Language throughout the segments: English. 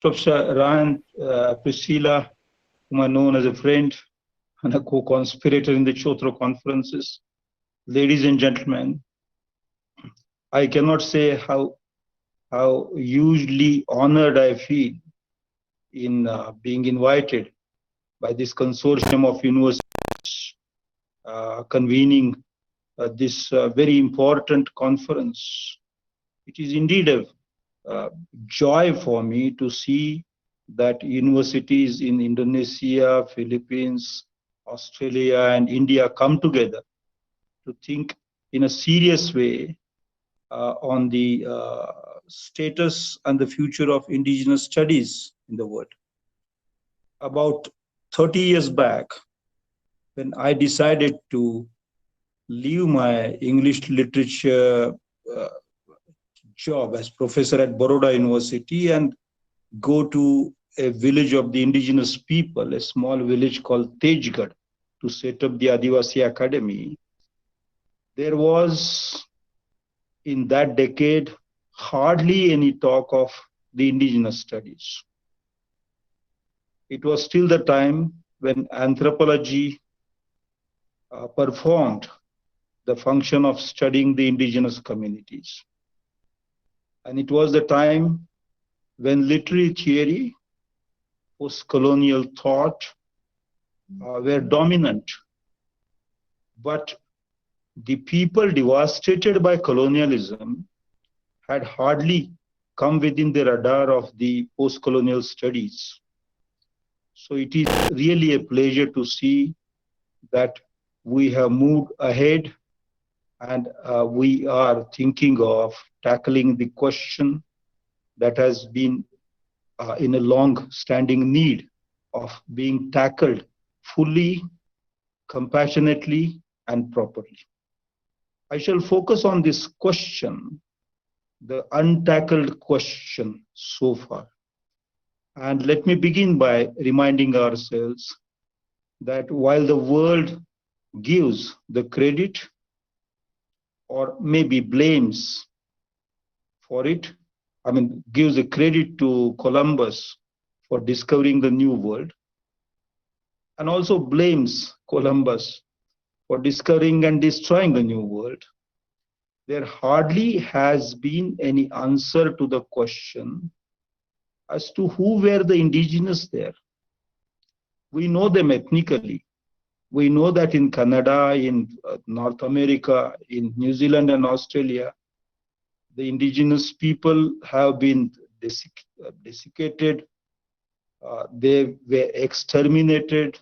Professor Ryan, Priscilla, whom I known as a friend and a co-conspirator in the Chotro conferences. Ladies and gentlemen, I cannot say how hugely honored I feel in being invited by this consortium of universities convening this very important conference. It is indeed a joy for me to see that universities in Indonesia, Philippines, Australia, and India come together to think in a serious way on the status and the future of indigenous studies in the world. About 30 years back, when I decided to leave my English literature job as professor at Baroda University and go to a village of the indigenous people, a small village called Tejgarh, to set up the Adivasi Academy, there was in that decade hardly any talk of the indigenous studies. It was still the time when anthropology performed the function of studying the indigenous communities. And it was the time when literary theory, post-colonial thought were dominant. But the people devastated by colonialism had hardly come within the radar of the post-colonial studies. So it is really a pleasure to see that we have moved ahead and we are thinking of tackling the question that has been in a long-standing need of being tackled fully, compassionately, and properly. I shall focus on this question, the untackled question so far. And let me begin by reminding ourselves that while the world gives the credit or maybe blames for it, gives the credit to Columbus for discovering the New World, and also blames Columbus for discovering and destroying the New World, there hardly has been any answer to the question as to who were the indigenous there. We know them ethnically. We know that in Canada, in North America, in New Zealand and Australia, the indigenous people have been desiccated. They were exterminated.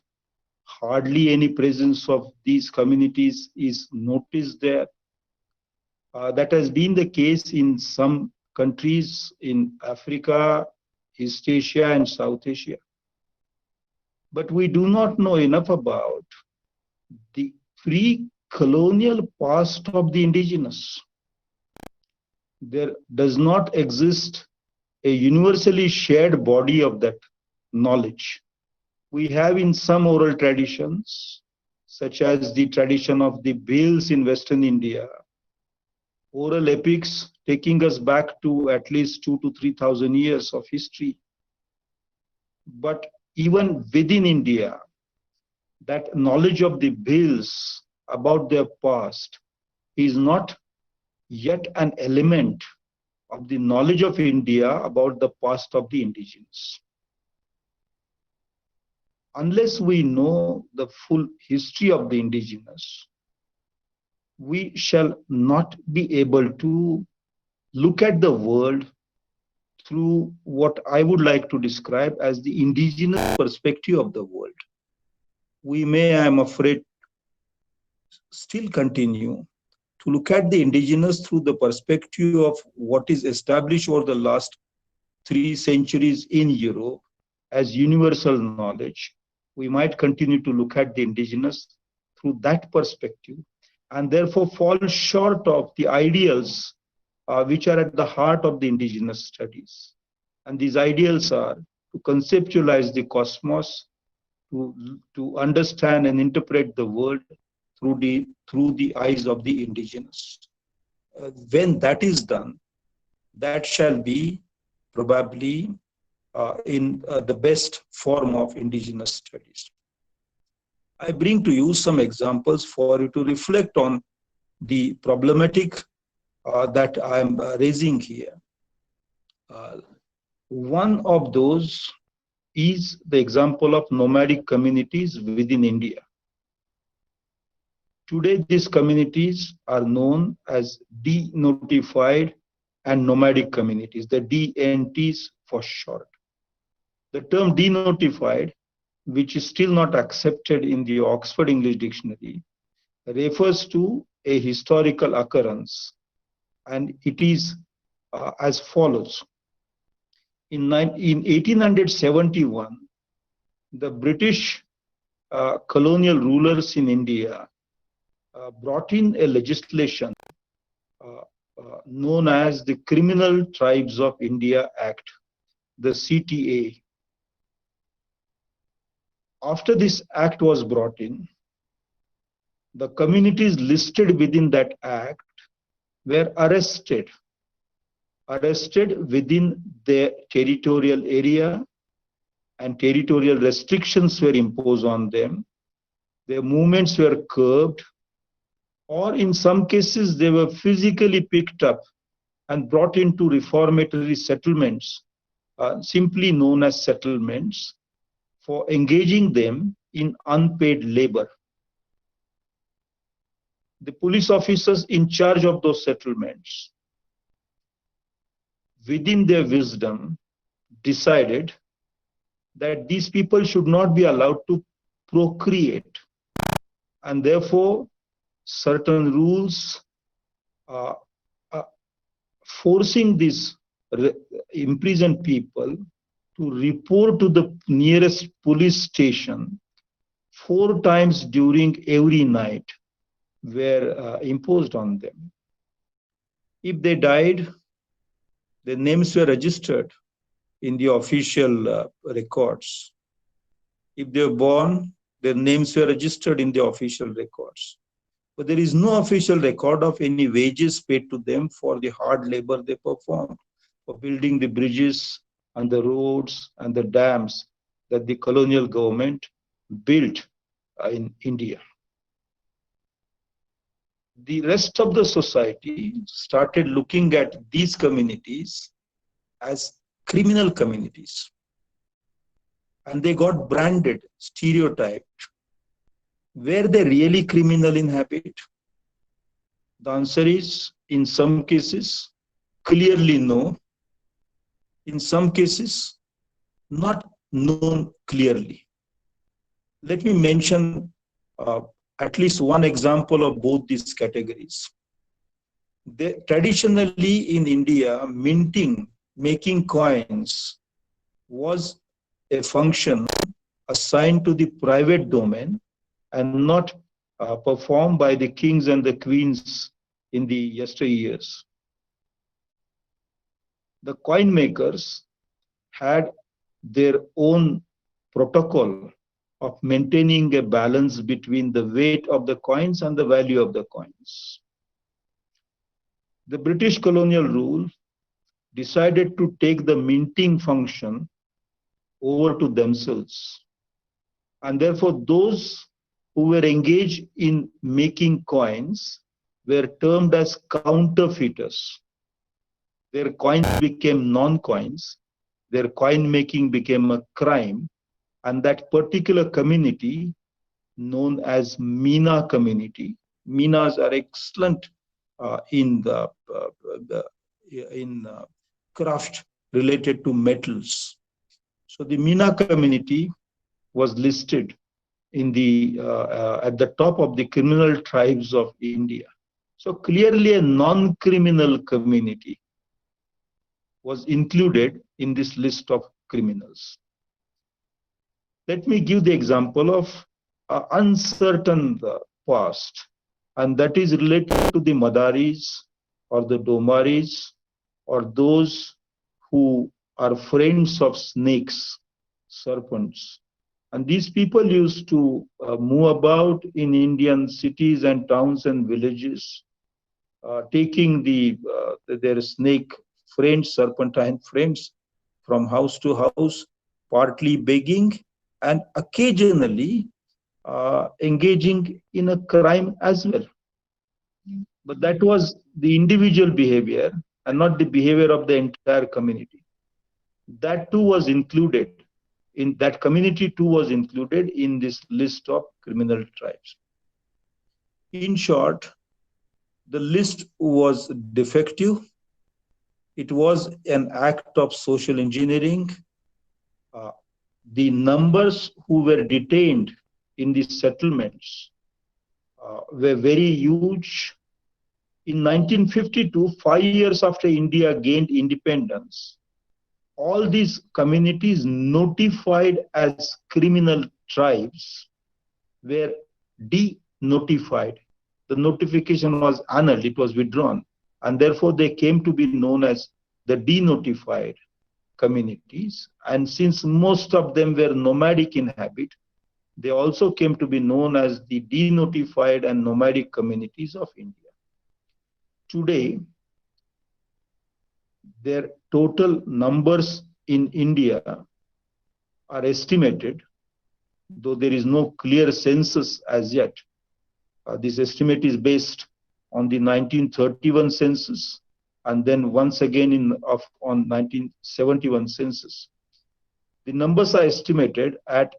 Hardly any presence of these communities is noticed there. That has been the case in some countries in Africa, East Asia, and South Asia. But we do not know enough about the pre-colonial past of the indigenous. There does not exist a universally shared body of that knowledge. We have in some oral traditions, such as the tradition of the Bhils in Western India, oral epics taking us back to at least 2,000 to 3,000 years of history. But even within India, that knowledge of the Bhils about their past is not yet an element of the knowledge of India about the past of the indigenous. Unless we know the full history of the indigenous, we shall not be able to look at the world through what I would like to describe as the indigenous perspective of the world. We may, I am afraid, still continue to look at the indigenous through the perspective of what is established over the last 3 centuries in Europe as universal knowledge. We might continue to look at the indigenous through that perspective and therefore fall short of the ideals which are at the heart of the indigenous studies. And these ideals are to conceptualize the cosmos, to understand and interpret the world through the eyes of the indigenous. When that is done, that shall be probably in the best form of indigenous studies. I bring to you some examples for you to reflect on the problematic that I am raising here. One of those is the example of nomadic communities within India. Today, these communities are known as denotified and nomadic communities, the DNTs for short. The term denotified, which is still not accepted in the Oxford English Dictionary, refers to a historical occurrence, and it is as follows. In 1871, the British colonial rulers in India brought in a legislation known as the Criminal Tribes of India Act, the CTA. After this act was brought in, the communities listed within that act were arrested within their territorial area, and territorial restrictions were imposed on them. Their movements were curbed, or in some cases they were physically picked up and brought into reformatory settlements, simply known as settlements, for engaging them in unpaid labor. The police officers in charge of those settlements, within their wisdom, decided that these people should not be allowed to procreate, and therefore certain rules forcing these imprisoned people to report to the nearest police station 4 times during every night were imposed on them. If they died, their names were registered in the official records. If they were born, their names were registered in the official records. But there is no official record of any wages paid to them for the hard labor they performed, for building the bridges and the roads and the dams that the colonial government built in India. The rest of the society started looking at these communities as criminal communities, and they got branded, stereotyped. Were they really criminal in habit? The answer is, in some cases, clearly no. In some cases, not known clearly. Let me mention at least one example of both these categories. Traditionally in India, making coins was a function assigned to the private domain and not performed by the kings and the queens in the yesteryears. The coin makers had their own protocol of maintaining a balance between the weight of the coins and the value of the coins. The British colonial rule decided to take the minting function over to themselves, and therefore those who were engaged in making coins were termed as counterfeiters. Their coins became non-coins, their coin making became a crime, and that particular community, known as Meena community, Meenas are excellent in craft related to metals. So the Meena community was listed in the at the top of the criminal tribes of India. So clearly a non-criminal community was included in this list of criminals. Let me give the example of uncertain past, and that is related to the Madaris or the Domaris, or those who are friends of snakes, serpents. And these people used to move about in Indian cities and towns and villages, taking their snake friends, serpentine friends, from house to house, partly begging, and occasionally engaging in a crime as well. But that was the individual behavior and not the behavior of the entire community. That too was included in that community too was included in this list of criminal tribes. In short, the list was defective. It was an act of social engineering. The numbers who were detained in these settlements were very huge. In 1952, 5 years after India gained independence, all these communities notified as criminal tribes were de-notified. The notification was annulled, it was withdrawn, and therefore they came to be known as the de-notified communities. And since most of them were nomadic in habit, they also came to be known as the de-notified and nomadic communities of India. Today, their total numbers in India are estimated, though there is no clear census as yet. This estimate is based on the 1931 census and then once again on 1971 census. The numbers are estimated at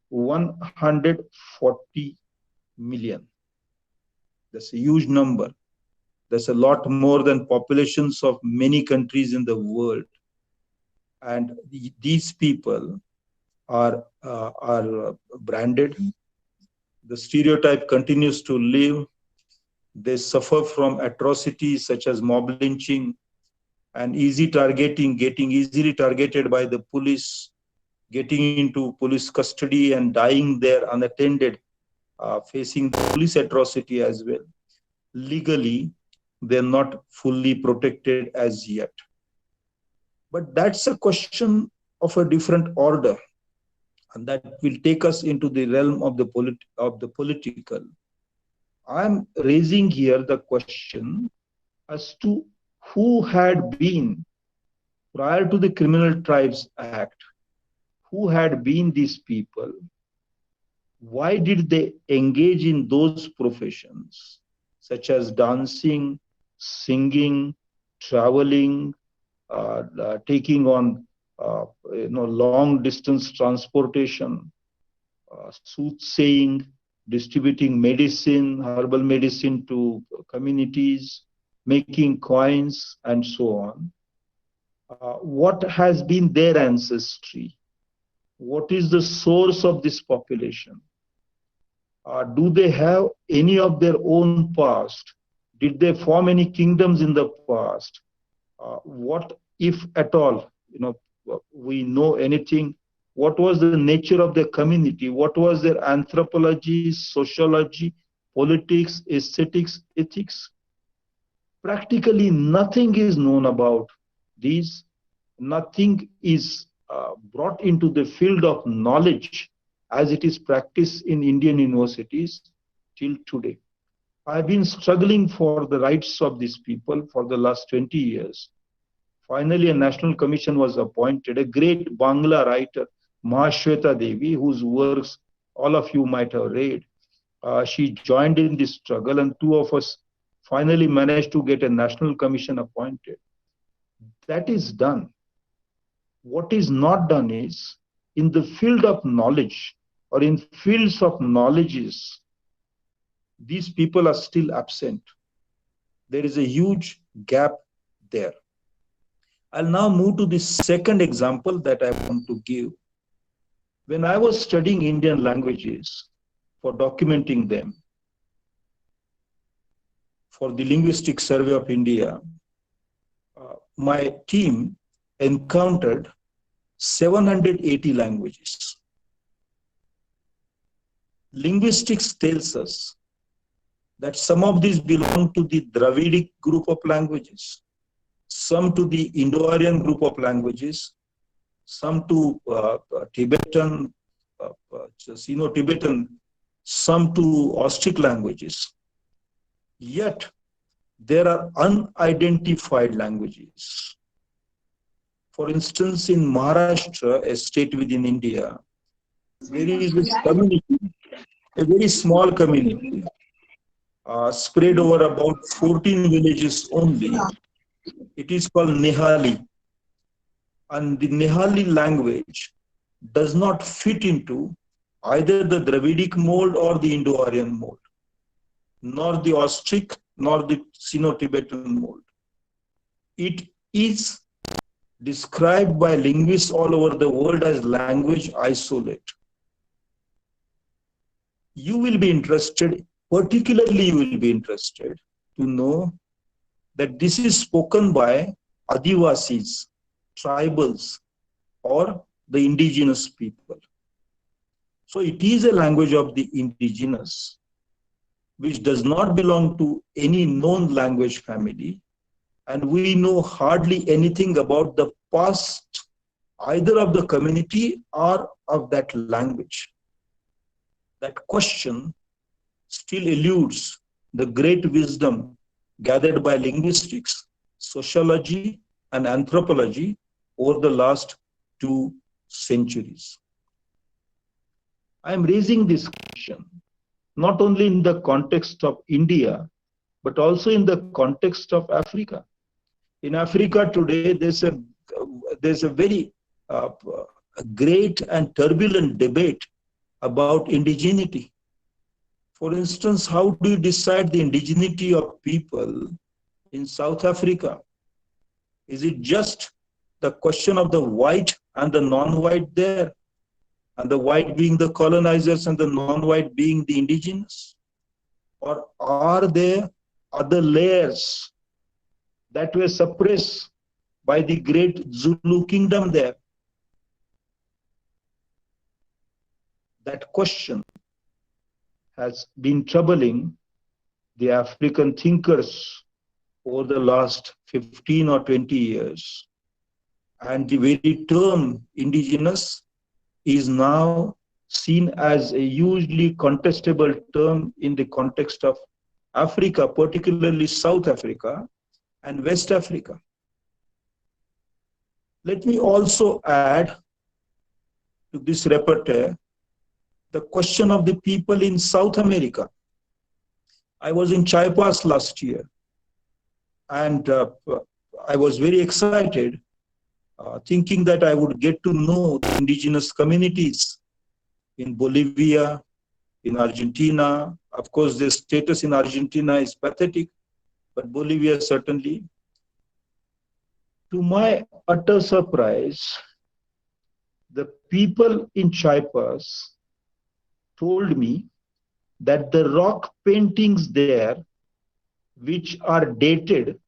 140 million. That's a huge number. That's a lot more than populations of many countries in the world. And these people are branded. The stereotype continues to live. They suffer from atrocities such as mob lynching and easy targeting, getting easily targeted by the police, getting into police custody and dying there unattended, facing the police atrocity as well. Legally, they're not fully protected as yet. But that's a question of a different order, and that will take us into the realm of the political. I'm raising here the question as to who had been, prior to the Criminal Tribes Act, who had been these people? Why did they engage in those professions, such as dancing, singing, traveling, taking on long distance transportation, soothsaying, distributing medicine, herbal medicine to communities, making coins, and so on? What has been their ancestry? What is the source of this population? Do they have any of their own past? Did they form any kingdoms in the past? What, if at all, we know anything? What was the nature of the community? What was their anthropology, sociology, politics, aesthetics, ethics? Practically nothing is known about these. Nothing is brought into the field of knowledge as it is practiced in Indian universities till today. I've been struggling for the rights of these people for the last 20 years. Finally, a national commission was appointed. A great Bangla writer, Mahashweta Devi, whose works all of you might have read, she joined in this struggle, and two of us finally managed to get a national commission appointed. That is done. What is not done is, in the field of knowledge or in fields of knowledges, these people are still absent. There is a huge gap there. I'll now move to the second example that I want to give. When I was studying Indian languages for documenting them for the Linguistic Survey of India, my team encountered 780 languages. Linguistics tells us that some of these belong to the Dravidic group of languages, some to the Indo-Aryan group of languages, some to Tibetan, Sino-Tibetan, some to Austric languages. Yet, there are unidentified languages. For instance, in Maharashtra, a state within India, there is this community, a very small community, spread over about 14 villages only. It is called Nehali. And the Nehali language does not fit into either the Dravidic mold or the Indo-Aryan mold, nor the Austric, nor the Sino-Tibetan mold. It is described by linguists all over the world as language isolate. You will be interested, particularly you will be interested to know that this is spoken by Adivasis, tribals, or the indigenous people. So it is a language of the indigenous, which does not belong to any known language family, and we know hardly anything about the past, either of the community or of that language. That question still eludes the great wisdom gathered by linguistics, sociology, and anthropology over the last 2 centuries. I am raising this question not only in the context of India, but also in the context of Africa. In Africa today, there's a very great and turbulent debate about indigeneity. For instance, how do you decide the indigeneity of people in South Africa? Is it just the question of the white and the non-white there, and the white being the colonizers and the non-white being the indigenous? Or are there other layers that were suppressed by the great Zulu kingdom there? That question has been troubling the African thinkers over the last 15 or 20 years. And the very term indigenous is now seen as a hugely contestable term in the context of Africa, particularly South Africa and West Africa. Let me also add to this repertoire the question of the people in South America. I was in Chiapas last year, and I was very excited, thinking that I would get to know the indigenous communities in Bolivia, in Argentina. Of course, the status in Argentina is pathetic, but Bolivia certainly. To my utter surprise, the people in Chiapas told me that the rock paintings there, which are dated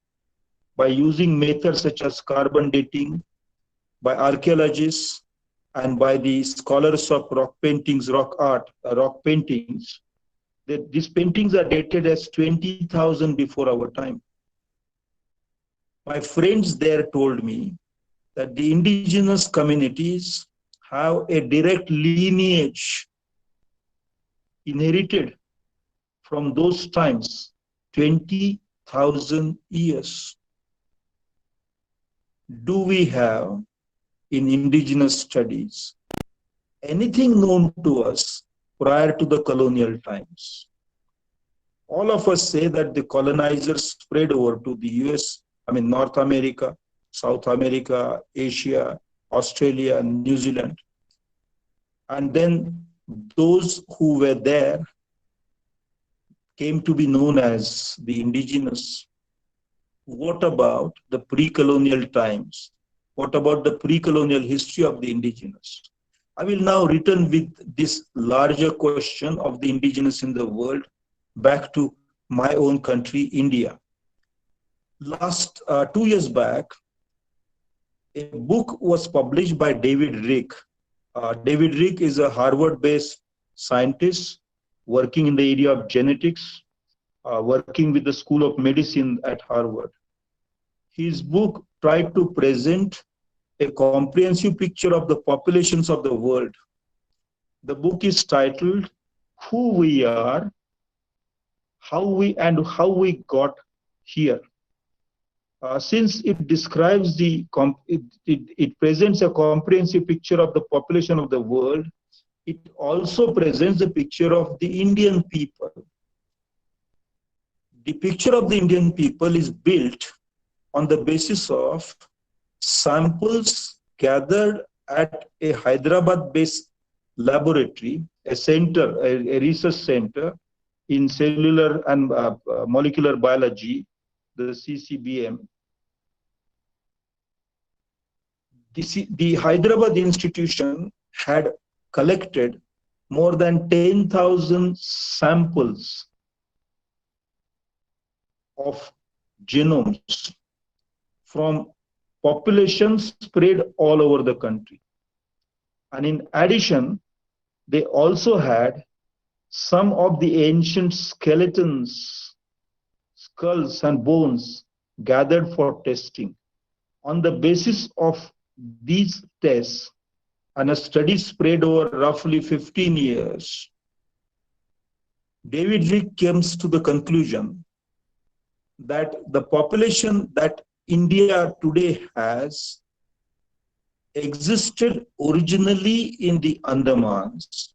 by using methods such as carbon dating, by archaeologists and by the scholars of rock paintings, rock art, rock paintings, that these paintings are dated as 20,000 before our time. My friends there told me that the indigenous communities have a direct lineage inherited from those times, 20,000 years. Do we have in indigenous studies anything known to us prior to the colonial times? All of us say that the colonizers spread over to the US, North America, South America, Asia, Australia, New Zealand. And then those who were there came to be known as the indigenous. What about the pre-colonial times? What about the pre-colonial history of the indigenous? I will now return with this larger question of the indigenous in the world back to my own country, India. Last 2 years back, a book was published by David Rick. David Rick is a Harvard-based scientist working in the area of genetics, working with the School of Medicine at Harvard. His book tried to present a comprehensive picture of the populations of the world. The book is titled Who We Are, How We Got Here. since it describes it presents a comprehensive picture of the population of the world, it also presents the picture of the Indian people. The picture of the Indian people is built on the basis of samples gathered at a Hyderabad-based laboratory, a center, a research center in cellular and molecular biology, the CCBM. The Hyderabad institution had collected more than 10,000 samples of genomes from populations spread all over the country. And in addition, they also had some of the ancient skeletons, skulls and bones gathered for testing. On the basis of these tests and a study spread over roughly 15 years, David Rick comes to the conclusion that the population that India today has existed originally in the Andamans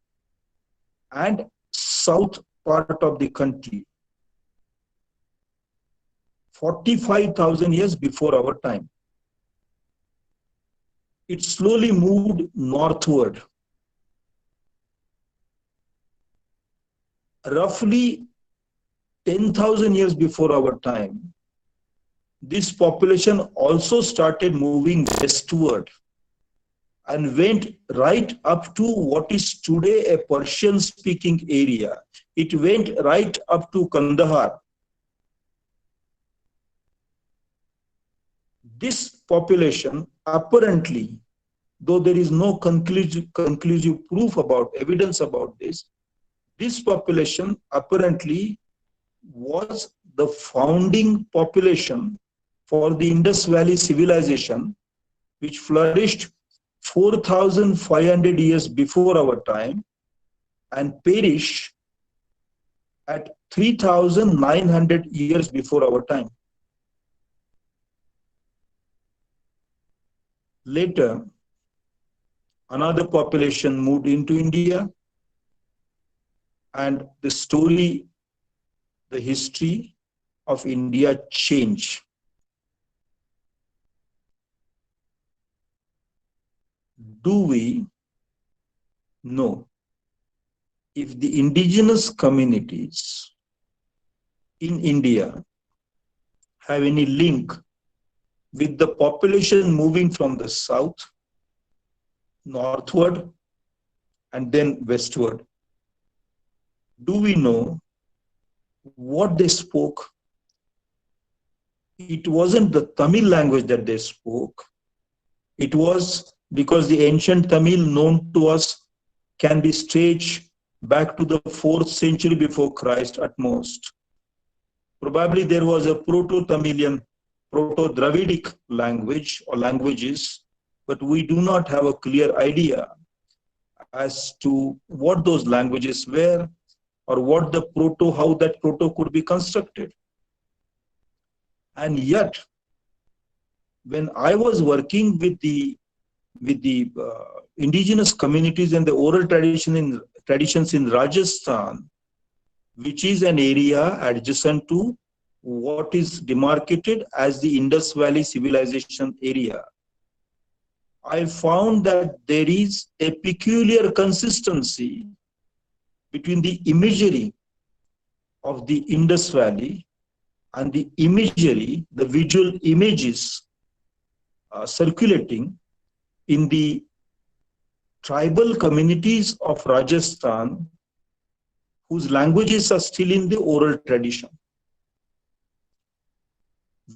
and south part of the country 45,000 years before our time. It slowly moved northward. Roughly 10,000 years before our time, this population also started moving westward and went right up to what is today a Persian-speaking area. It went right up to Kandahar. This population apparently, though there is no conclusive proof about, evidence about this, this population apparently was the founding population for the Indus Valley civilization, which flourished 4,500 years before our time and perished at 3,900 years before our time. Later, another population moved into India, and the story, the history of India changed. Do we know if the indigenous communities in India have any link with the population moving from the south, northward, and then westward? Do we know what they spoke? It wasn't the Tamil language that they spoke. It was because the ancient Tamil known to us can be stretched back to the 4th century before Christ at most. Probably there was a Proto-Tamilian, Proto-Dravidic language or languages, but we do not have a clear idea as to what those languages were or what the proto, how that proto could be constructed. And yet, when I was working with the indigenous communities and the oral traditions in Rajasthan, which is an area adjacent to what is demarcated as the Indus Valley civilization area, I found that there is a peculiar consistency between the imagery of the Indus Valley and the imagery, the visual images circulating in the tribal communities of Rajasthan, whose languages are still in the oral tradition.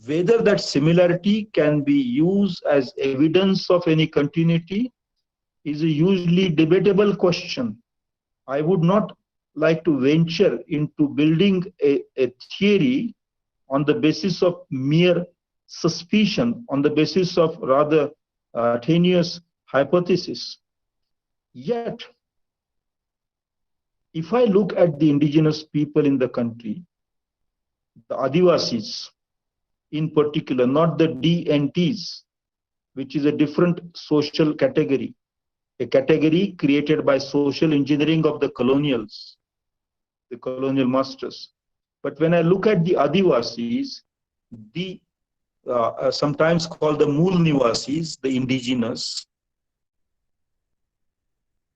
Whether that similarity can be used as evidence of any continuity is a hugely debatable question. I would not like to venture into building a theory on the basis of mere suspicion, on the basis of rather tenuous hypothesis. Yet, if I look at the indigenous people in the country, the Adivasis, in particular, not the DNTs, which is a different social category, a category created by social engineering of the colonials, the colonial masters. But when I look at the Adivasis, the sometimes called the Mool Nivasis, the indigenous,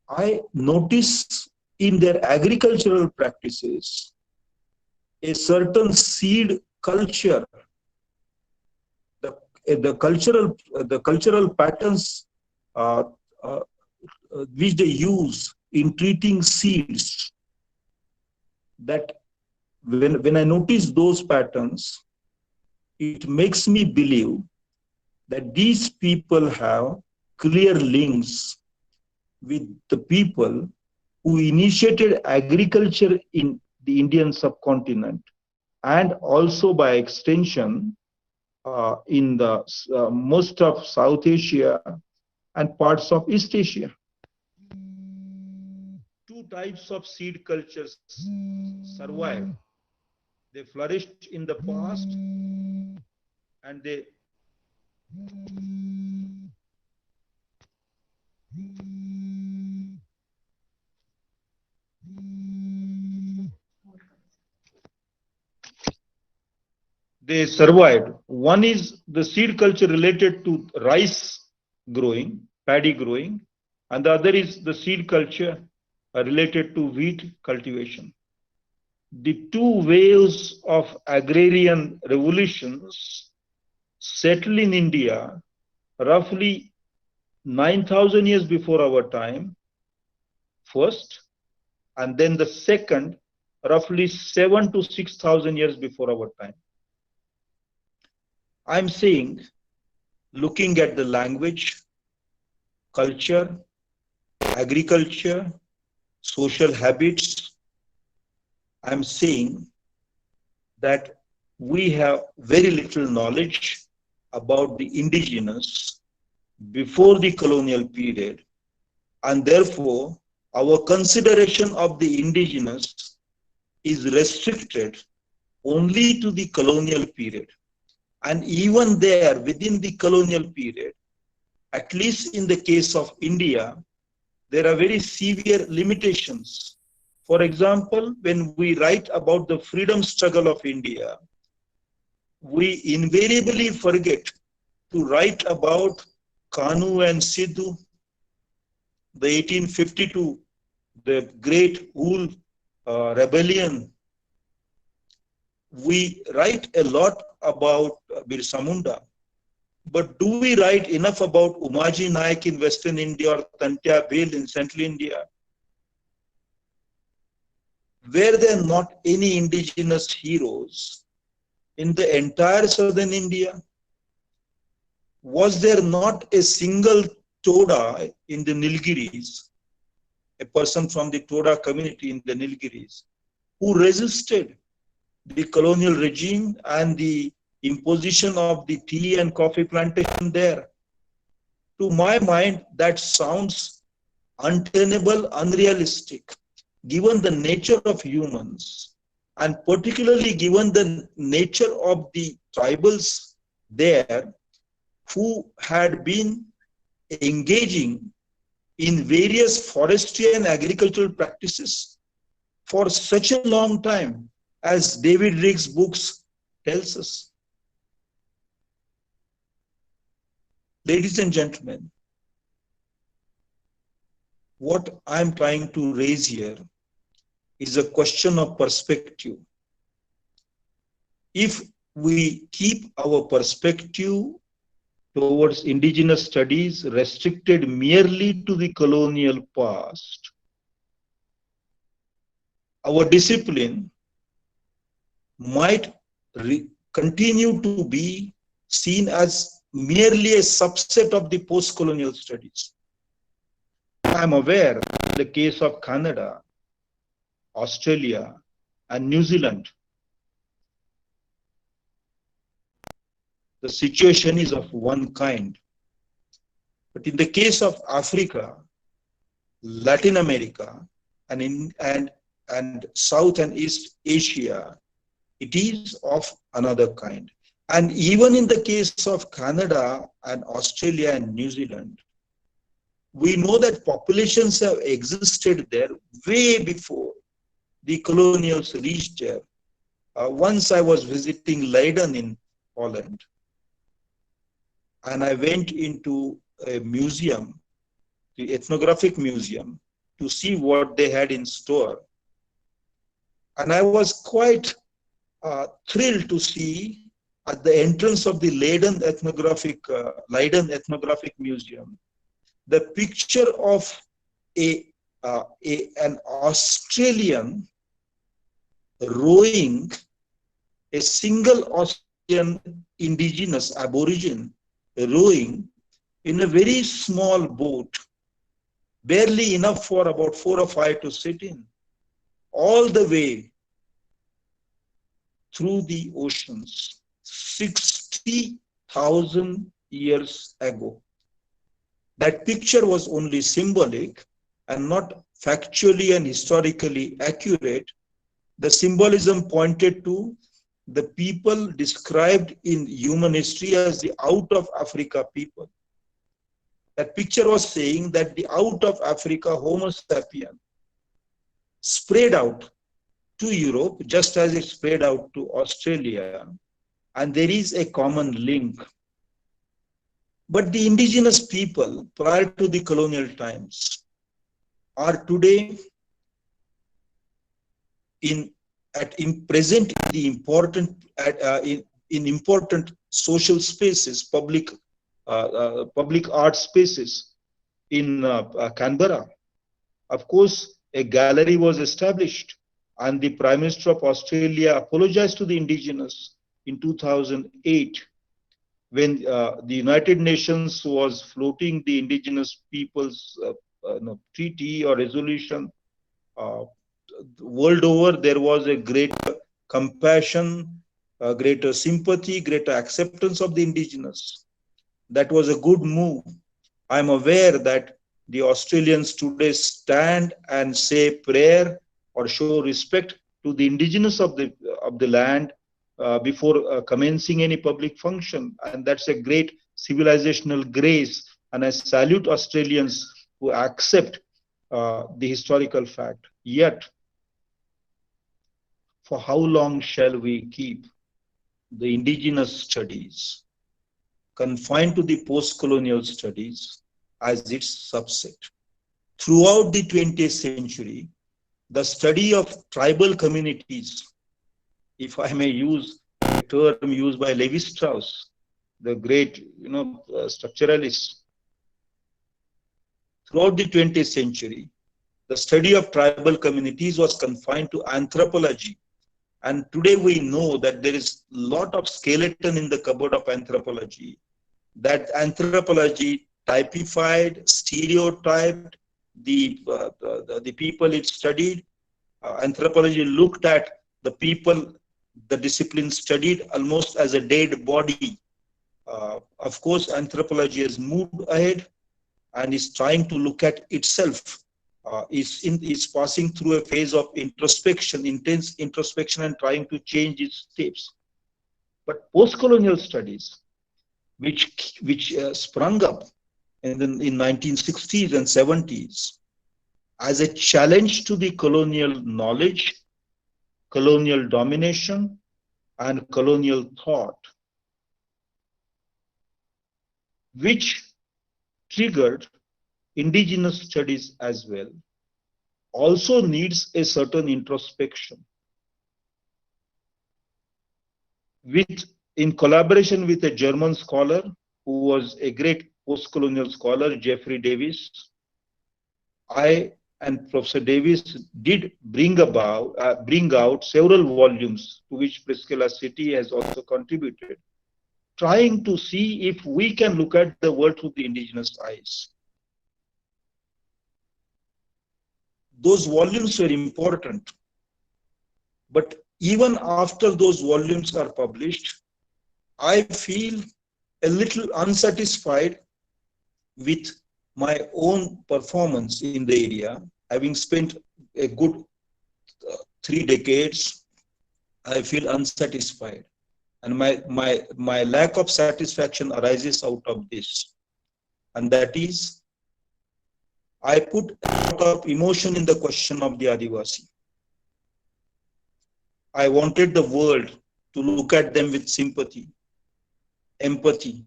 I notice in their agricultural practices a certain seed culture, the cultural patterns which they use in treating seeds. That when I notice those patterns, it makes me believe that these people have clear links with the people who initiated agriculture in the Indian subcontinent, and also by extension in the most of South Asia and parts of East Asia. Two types of seed cultures survive. They flourished in the past, and they survived. One is the seed culture related to rice growing, paddy growing, and the other is the seed culture related to wheat cultivation. The two waves of agrarian revolutions settled in India roughly 9,000 years before our time, first, and then the second, roughly 7,000 to 6,000 years before our time. I'm saying, looking at the language, culture, agriculture, social habits, I'm saying that we have very little knowledge about the indigenous before the colonial period, and therefore our consideration of the indigenous is restricted only to the colonial period. And even there, within the colonial period, at least in the case of India, there are very severe limitations. For example, when we write about the freedom struggle of India, we invariably forget to write about Kanu and Sidhu, the 1852, the great Wool rebellion. We write a lot about Birsa Munda, but do we write enough about Umaji Naik in Western India or Tantia Bhel in Central India? Were there not any indigenous heroes in the entire southern India? Was there not a single Toda in the Nilgiris, a person from the Toda community in the Nilgiris, who resisted the colonial regime and the imposition of the tea and coffee plantation there? To my mind, that sounds untenable, unrealistic, given the nature of humans, and particularly given the nature of the tribals there, who had been engaging in various forestry and agricultural practices for such a long time, as David Riggs' books tells us. Ladies and gentlemen, what I'm trying to raise here is a question of perspective. If we keep our perspective towards indigenous studies restricted merely to the colonial past, our discipline might continue to be seen as merely a subset of the post-colonial studies. I'm aware in the case of Canada, Australia, and New Zealand, the situation is of one kind. But in the case of Africa, Latin America, and South and East Asia, it is of another kind. And even in the case of Canada and Australia and New Zealand, we know that populations have existed there way before the colonials reached there. Once I was visiting Leiden in Holland, and I went into a museum, the ethnographic museum, to see what they had in store. And I was quite thrilled to see at the entrance of the Leiden Ethnographic Museum, the picture of an Australian rowing, a single Australian indigenous aborigine rowing in a very small boat, barely enough for about 4 or 5 to sit in, all the way through the oceans, 60,000 years ago. That picture was only symbolic and not factually and historically accurate. The symbolism pointed to the people described in human history as the out of Africa people. That picture was saying that the out of Africa Homo sapien spread out to Europe just as it spread out to Australia, and there is a common link. But the indigenous people prior to the colonial times are today present in the important social spaces, public art spaces in Canberra. Of course, a gallery was established, and the Prime Minister of Australia apologized to the indigenous in 2008 when the United Nations was floating the indigenous peoples treaty or resolution. World over, there was a greater compassion, greater sympathy, greater acceptance of the indigenous. That was a good move. I'm aware that the Australians today stand and say prayer or show respect to the indigenous of the land before commencing any public function, and that's a great civilizational grace. And I salute Australians who accept the historical fact. Yet, for how long shall we keep the indigenous studies confined to the post-colonial studies as its subset? Throughout the 20th century, the study of tribal communities, if I may use a term used by Levi-Strauss, the great structuralist, throughout the 20th century, the study of tribal communities was confined to anthropology. And today we know that there is a lot of skeleton in the cupboard of anthropology. That anthropology typified, stereotyped the people it studied. Anthropology looked at the people the discipline studied almost as a dead body. Of course, anthropology has moved ahead and is trying to look at itself. Is passing through a phase of introspection, intense introspection, and trying to change its steps. But post-colonial studies, which sprung up in 1960s and 70s as a challenge to the colonial knowledge, colonial domination, and colonial thought, which triggered indigenous studies as well, also needs a certain introspection. In collaboration with a German scholar who was a great post-colonial scholar, Jeffrey Davis, I and Professor Davis did bring out several volumes to which Priscilla City has also contributed, trying to see if we can look at the world through the indigenous eyes. Those volumes were important, but even after those volumes are published, I feel a little unsatisfied with my own performance in the area. Having spent a good 3 decades, I feel unsatisfied. And my lack of satisfaction arises out of this. And that is, I put a lot of emotion in the question of the Adivasi. I wanted the world to look at them with sympathy, empathy.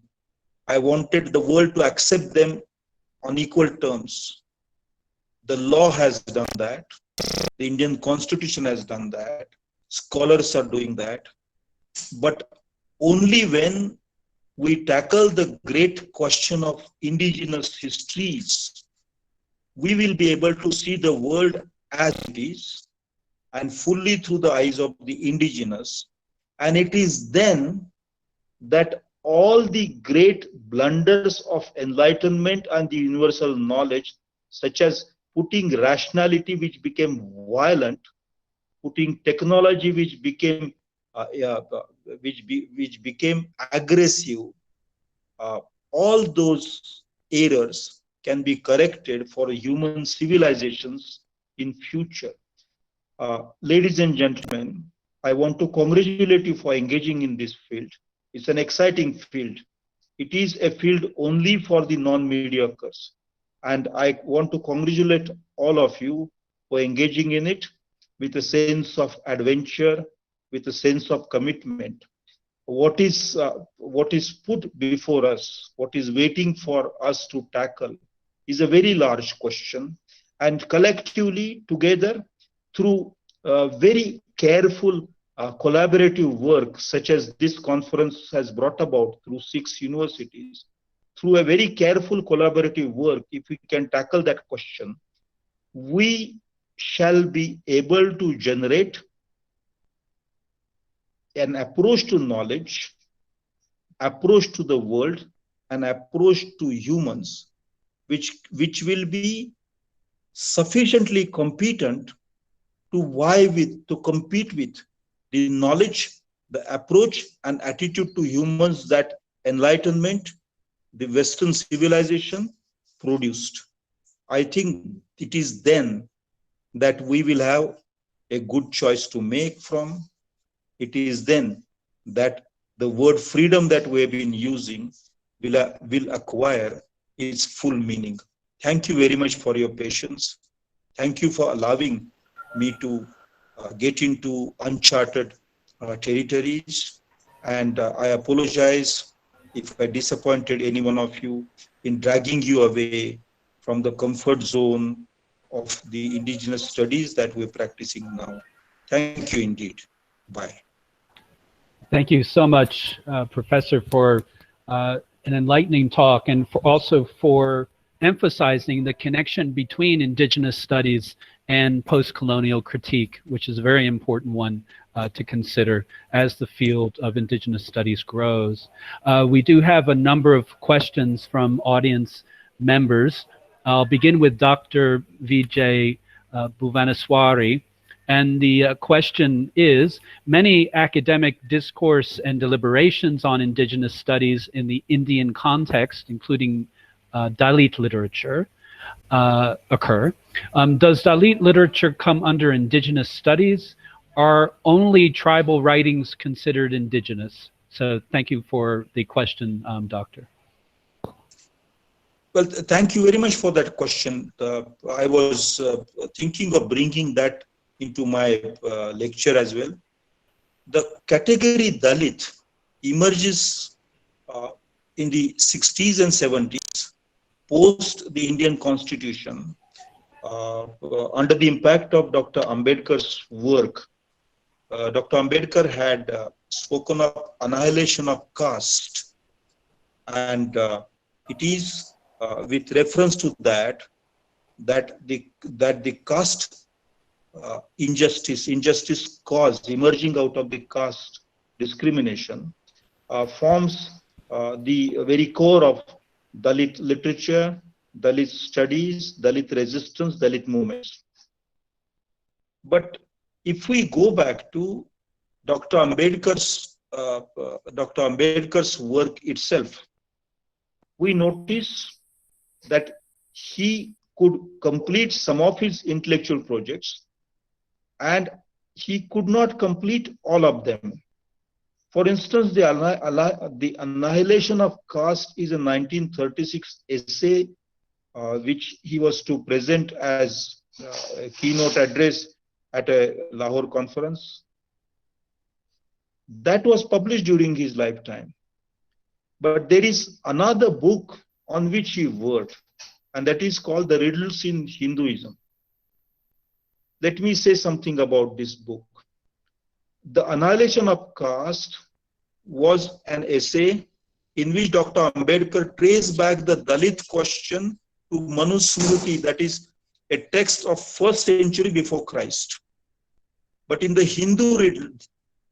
I wanted the world to accept them on equal terms. The law has done that. The Indian Constitution has done that. Scholars are doing that. But only when we tackle the great question of indigenous histories, we will be able to see the world as it is and fully through the eyes of the indigenous. And it is then that all the great blunders of enlightenment and the universal knowledge, such as putting rationality which became violent, putting technology which became aggressive, all those errors can be corrected for human civilizations in future. Ladies and gentlemen, I want to congratulate you for engaging in this field. It's an exciting field. It is a field only for the non-mediocres. And I want to congratulate all of you for engaging in it with a sense of adventure, with a sense of commitment. What is put before us, what is waiting for us to tackle is a very large question. And collectively, together, through very careful collaborative work, such as this conference has brought about through 6 universities, through a very careful collaborative work, if we can tackle that question, we shall be able to generate an approach to knowledge, approach to the world, an approach to humans, which will be sufficiently competent to compete with the knowledge, the approach and attitude to humans that enlightenment, the Western civilization produced. I think it is then that we will have a good choice to make from. It is then that the word freedom that we have been using will acquire its full meaning. Thank you very much for your patience. Thank you for allowing me to get into uncharted territories. And I apologize if I disappointed any one of you in dragging you away from the comfort zone of the indigenous studies that we're practicing now. Thank you indeed. Bye. Thank you so much, Professor, for an enlightening talk, and also for emphasizing the connection between indigenous studies and post-colonial critique, which is a very important one to consider as the field of indigenous studies grows. We do have a number of questions from audience members. I'll begin with Dr. Vijay Bhuvaneswari. And the question is, many academic discourse and deliberations on indigenous studies in the Indian context, including Dalit literature, occur. Does Dalit literature come under indigenous studies? Are only tribal writings considered indigenous? So thank you for the question, Doctor. Well, thank you very much for that question. I was thinking of bringing that into my lecture as well. The category Dalit emerges in the 60s and 70s post the Indian Constitution under the impact of Dr. Ambedkar's work. Dr. Ambedkar had spoken of annihilation of caste, and it is with reference to that the caste injustice caused emerging out of the caste discrimination forms the very core of Dalit literature, Dalit studies, Dalit resistance, Dalit movements. But if we go back to Dr. Ambedkar's work itself, we notice that he could complete some of his intellectual projects, and he could not complete all of them. For instance, the Annihilation of Caste is a 1936 essay which he was to present as a keynote address at a Lahore conference. That was published during his lifetime. But there is another book on which he worked, and that is called The Riddles in Hinduism. Let me say something about this book. The Annihilation of Caste was an essay in which Dr. Ambedkar traced back the Dalit question to Manusmriti, that is a text of 1st century before Christ. But in the Hindu riddle,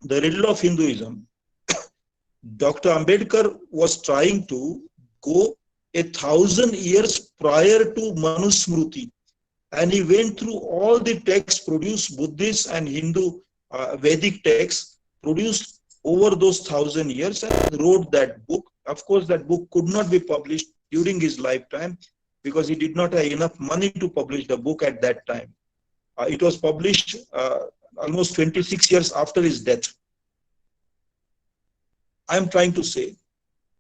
the riddle of Hinduism, Dr. Ambedkar was trying to go 1,000 years prior to Manusmriti, and he went through all the texts produced, Buddhist and Hindu Vedic texts produced over those 1,000 years, and wrote that book. Of course, that book could not be published during his lifetime because he did not have enough money to publish the book at that time. It was published almost 26 years after his death. I am trying to say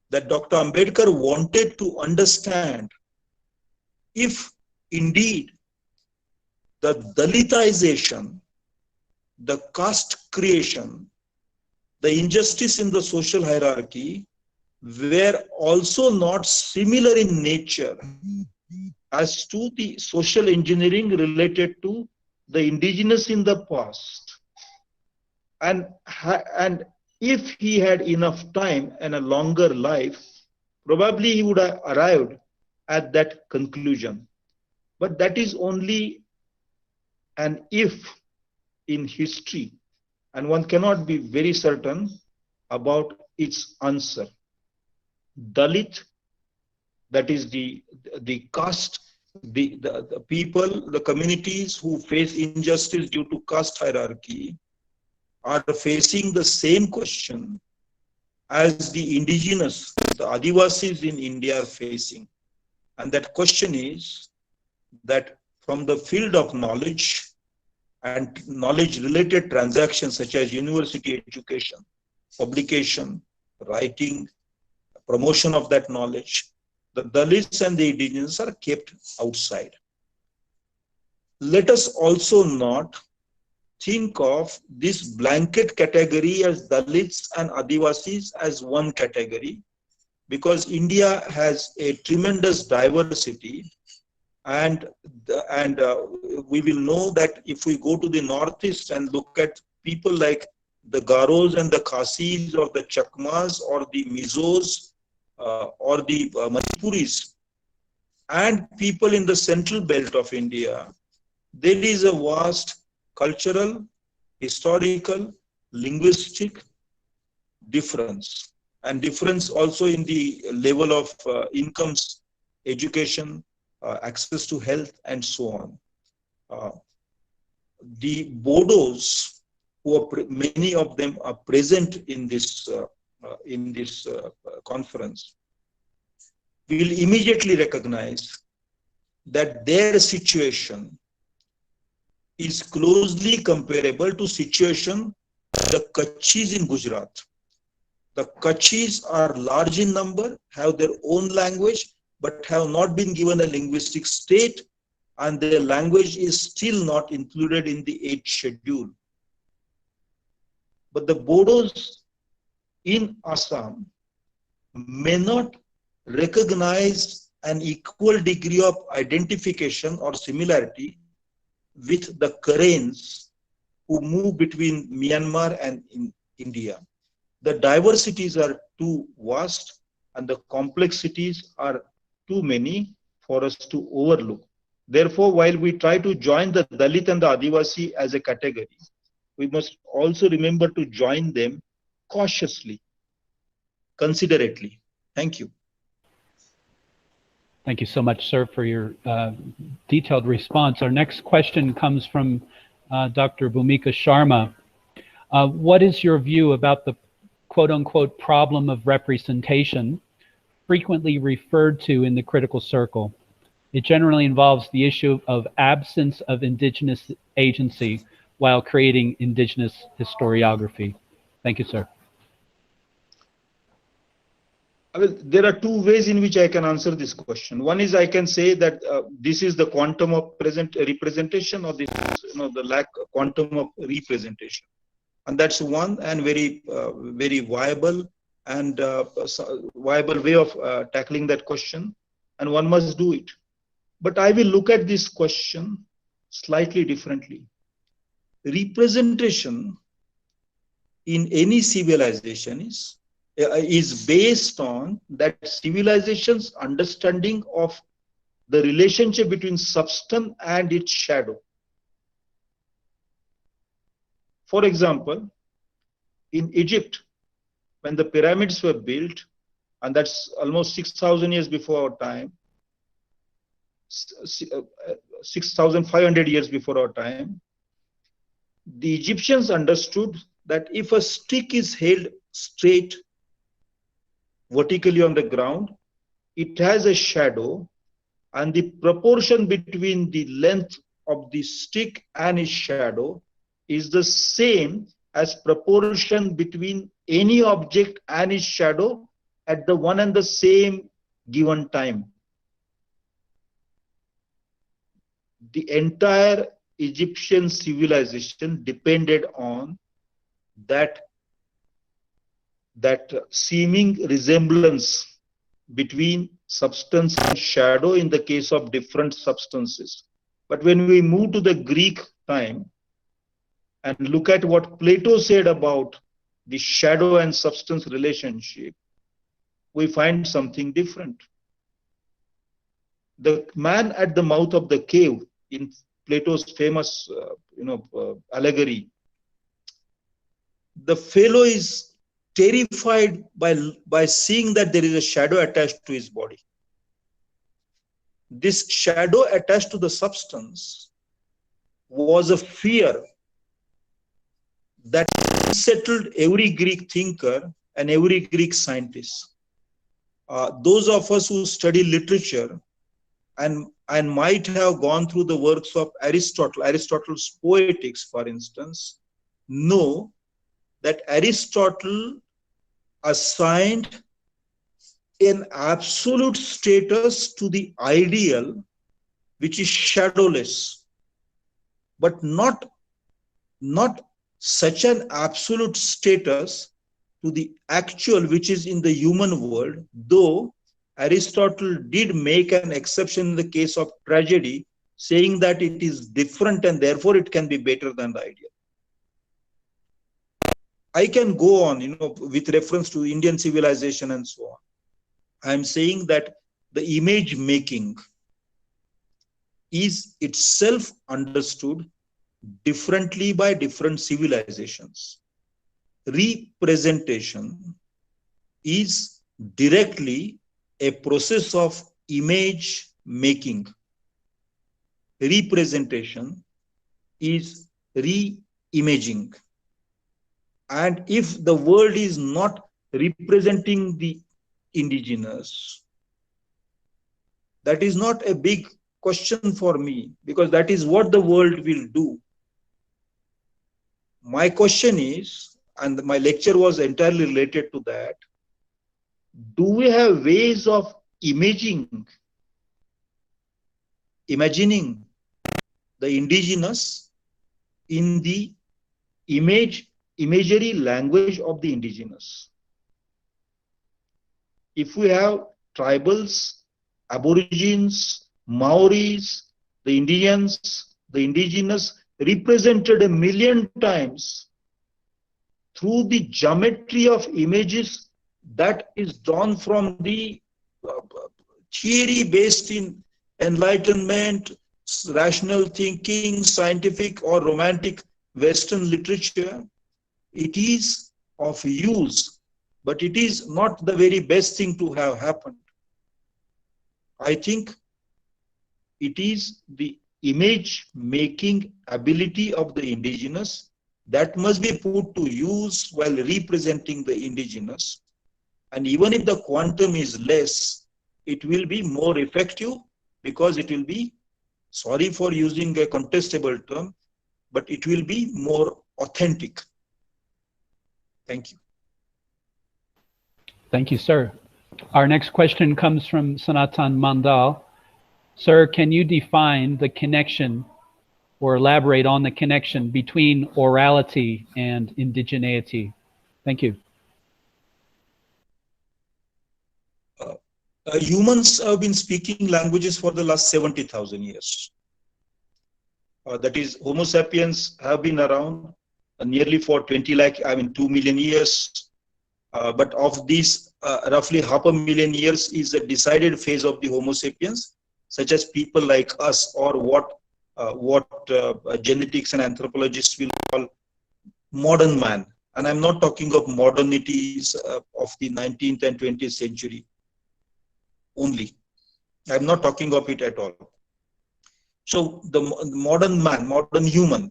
that Dr. Ambedkar wanted to understand if indeed the Dalitization, the caste creation, the injustice in the social hierarchy were also not similar in nature as to the social engineering related to the indigenous in the past. And if he had enough time and a longer life, probably he would have arrived at that conclusion. But that is only an if in history, and one cannot be very certain about its answer. Dalit, that is the caste, the people, the communities who face injustice due to caste hierarchy are facing the same question as the indigenous, the Adivasis in India are facing. And that question is that from the field of knowledge and knowledge-related transactions such as university education, publication, writing, promotion of that knowledge, the Dalits and the indigenous are kept outside. Let us also not think of this blanket category as Dalits and Adivasis as one category, because India has a tremendous diversity, and we will know that if we go to the northeast and look at people like the Garos and the Khasis or the Chakmas or the Mizos or the Manipuris and people in the central belt of India, there is a vast cultural, historical, linguistic difference, and difference also in the level of incomes, education, access to health, and so on. The Bodos, many of them are present in this conference, will immediately recognize that their situation is closely comparable to situation the Kutchis in Gujarat. The Kutchis are large in number, have their own language, but have not been given a linguistic state, and their language is still not included in the 8th schedule. But the Bodos in Assam may not recognize an equal degree of identification or similarity with the Karens who move between Myanmar and India. The diversities are too vast and the complexities are too many for us to overlook. Therefore, while we try to join the Dalit and the Adivasi as a category, we must also remember to join them cautiously, considerately. Thank you. Thank you so much, sir, for your detailed response. Our next question comes from Dr. Bhumika Sharma. What is your view about the quote-unquote problem of representation frequently referred to in the critical circle? It generally involves the issue of absence of indigenous agency while creating indigenous historiography. Thank you, sir. There are two ways in which I can answer this question. One is I can say that this is the quantum of present representation, or this is, the lack quantum of representation, and that's one and very viable and viable way of tackling that question, and one must do it. But I will look at this question slightly differently. Representation in any civilization is based on that civilization's understanding of the relationship between substance and its shadow. For example, in Egypt, when the pyramids were built, and that's almost 6,000 years before our time, 6,500 years before our time, the Egyptians understood that if a stick is held straight vertically on the ground, it has a shadow, and the proportion between the length of the stick and its shadow is the same as proportion between any object and its shadow at the one and the same given time. The entire Egyptian civilization depended on that seeming resemblance between substance and shadow in the case of different substances. But when we move to the Greek time and look at what Plato said about the shadow and substance relationship, we find something different. The man at the mouth of the cave in Plato's famous allegory, the fellow is terrified by seeing that there is a shadow attached to his body. This shadow attached to the substance was a fear that unsettled every Greek thinker and every Greek scientist. Those of us who study literature and might have gone through the works of Aristotle's Poetics, for instance, know that Aristotle assigned an absolute status to the ideal, which is shadowless, but not such an absolute status to the actual, which is in the human world, though Aristotle did make an exception in the case of tragedy, saying that it is different and therefore it can be better than the ideal. I can go on, with reference to Indian civilization and so on. I'm saying that the image making is itself understood differently by different civilizations. Representation is directly a process of image making. Representation is re-imaging. And if the world is not representing the indigenous, that is not a big question for me, because that is what the world will do. My question is, and my lecture was entirely related to that, do we have ways of imagining the indigenous in the imagery language of the indigenous? If we have tribals, aborigines, Maoris, the indigenous represented 1,000,000 times through the geometry of images that is drawn from the theory based in enlightenment, rational thinking, scientific or romantic Western literature. It is of use, but it is not the very best thing to have happened. I think it is the image making ability of the indigenous that must be put to use while representing the indigenous. And even if the quantum is less, it will be more effective, because it will be, sorry for using a contestable term, but it will be more authentic. Thank you. Thank you, sir. Our next question comes from Sanatan Mandal. Sir, can you define the connection or elaborate on the connection between orality and indigeneity? Thank you. Humans have been speaking languages for the last 70,000 years. That is, Homo sapiens have been around nearly for 2 million years. But of these, roughly 500,000 years is a decided phase of the Homo sapiens, such as people like us, or what genetics and anthropologists will call modern man. And I'm not talking of modernities of the 19th and 20th century only. I'm not talking of it at all. So the modern man, modern human,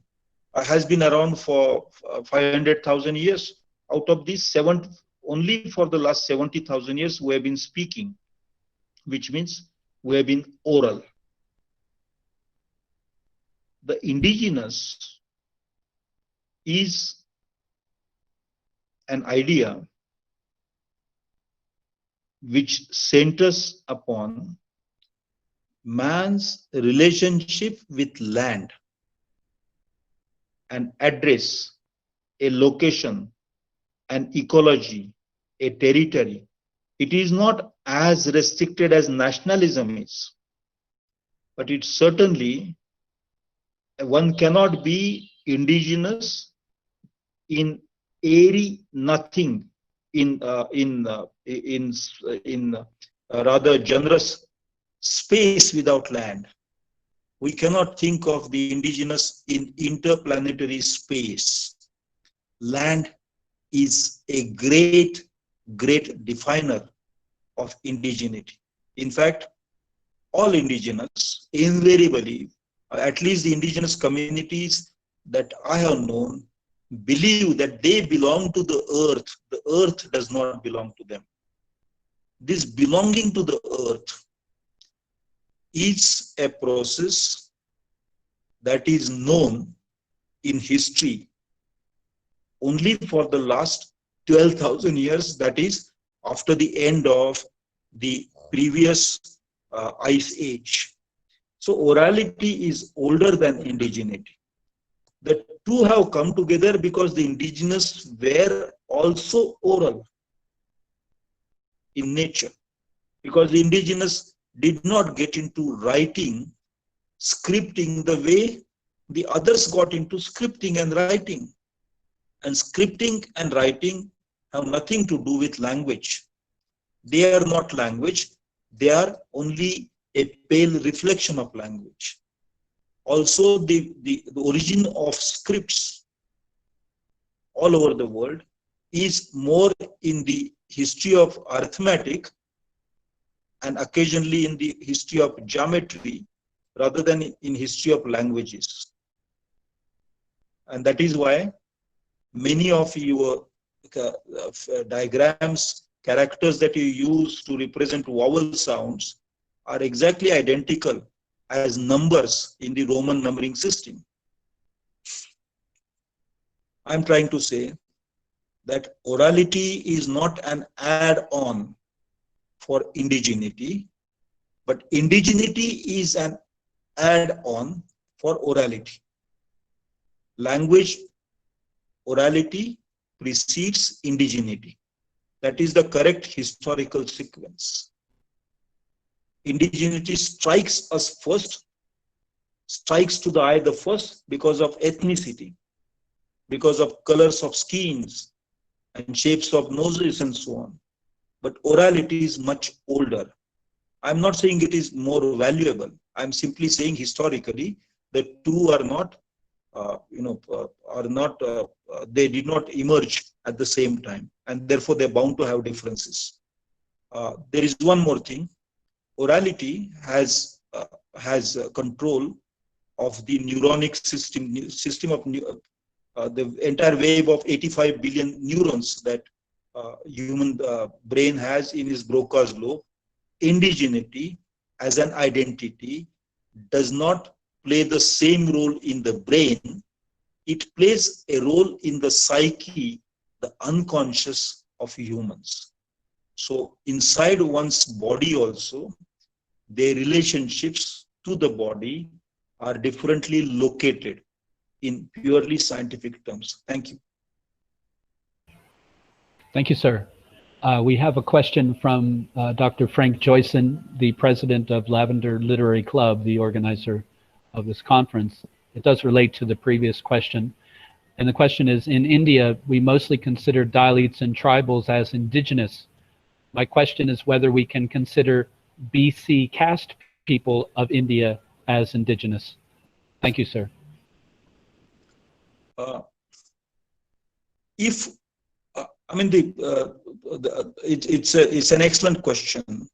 has been around for 500,000 years. Out of these, only for the last 70,000 years we have been speaking, which means we have been oral. The indigenous is an idea which centers upon man's relationship with land, an address, a location, an ecology, a territory. It is not as restricted as nationalism is, but it certainly, one cannot be indigenous in airy nothing, in rather generous space without land. We cannot think of the indigenous in interplanetary space. Land is a great definer of indigeneity. In fact, all indigenous invariably, at least the indigenous communities that I have known, believe that they belong to the earth. The earth does not belong to them. This belonging to the earth is a process that is known in history only for the last 12,000 years, that is after the end of the previous ice age. So orality is older than indigeneity. The two have come together because the indigenous were also oral in nature, because the indigenous did not get into writing, scripting the way the others got into scripting and writing. And scripting and writing have nothing to do with language. They are not language, they are only a pale reflection of language. Also, the origin of scripts all over the world is more in the history of arithmetic and occasionally in the history of geometry rather than in history of languages. And that is why many of your diagrams, characters that you use to represent vowel sounds are exactly identical as numbers in the Roman numbering system. I'm trying to say that orality is not an add-on for indigeneity, but indigeneity is an add-on for orality. Language orality precedes indigeneity. That is the correct historical sequence. Indigeneity strikes us first, strikes to the eye the first because of ethnicity, because of colors of skins and shapes of noses and so on. But orality is much older. I'm not saying it is more valuable. I'm simply saying historically the two are not, they did not emerge at the same time, and therefore they're bound to have differences. There is one more thing. Orality has control of the neuronic system of the entire wave of 85 billion neurons that human brain has in its Broca's lobe. Indigeneity as an identity does not play the same role in the brain. It plays a role in the psyche, the unconscious of humans. So inside one's body also, their relationships to the body are differently located in purely scientific terms. Thank you. Thank you, sir. We have a question from Dr. Frank Joyson, the president of Lavender Literary Club, the organizer of this conference. It does relate to the previous question. And the question is, in India, we mostly consider Dalits and tribals as indigenous. My question is whether we can consider BC caste people of India as indigenous. Thank you, sir. It's an excellent question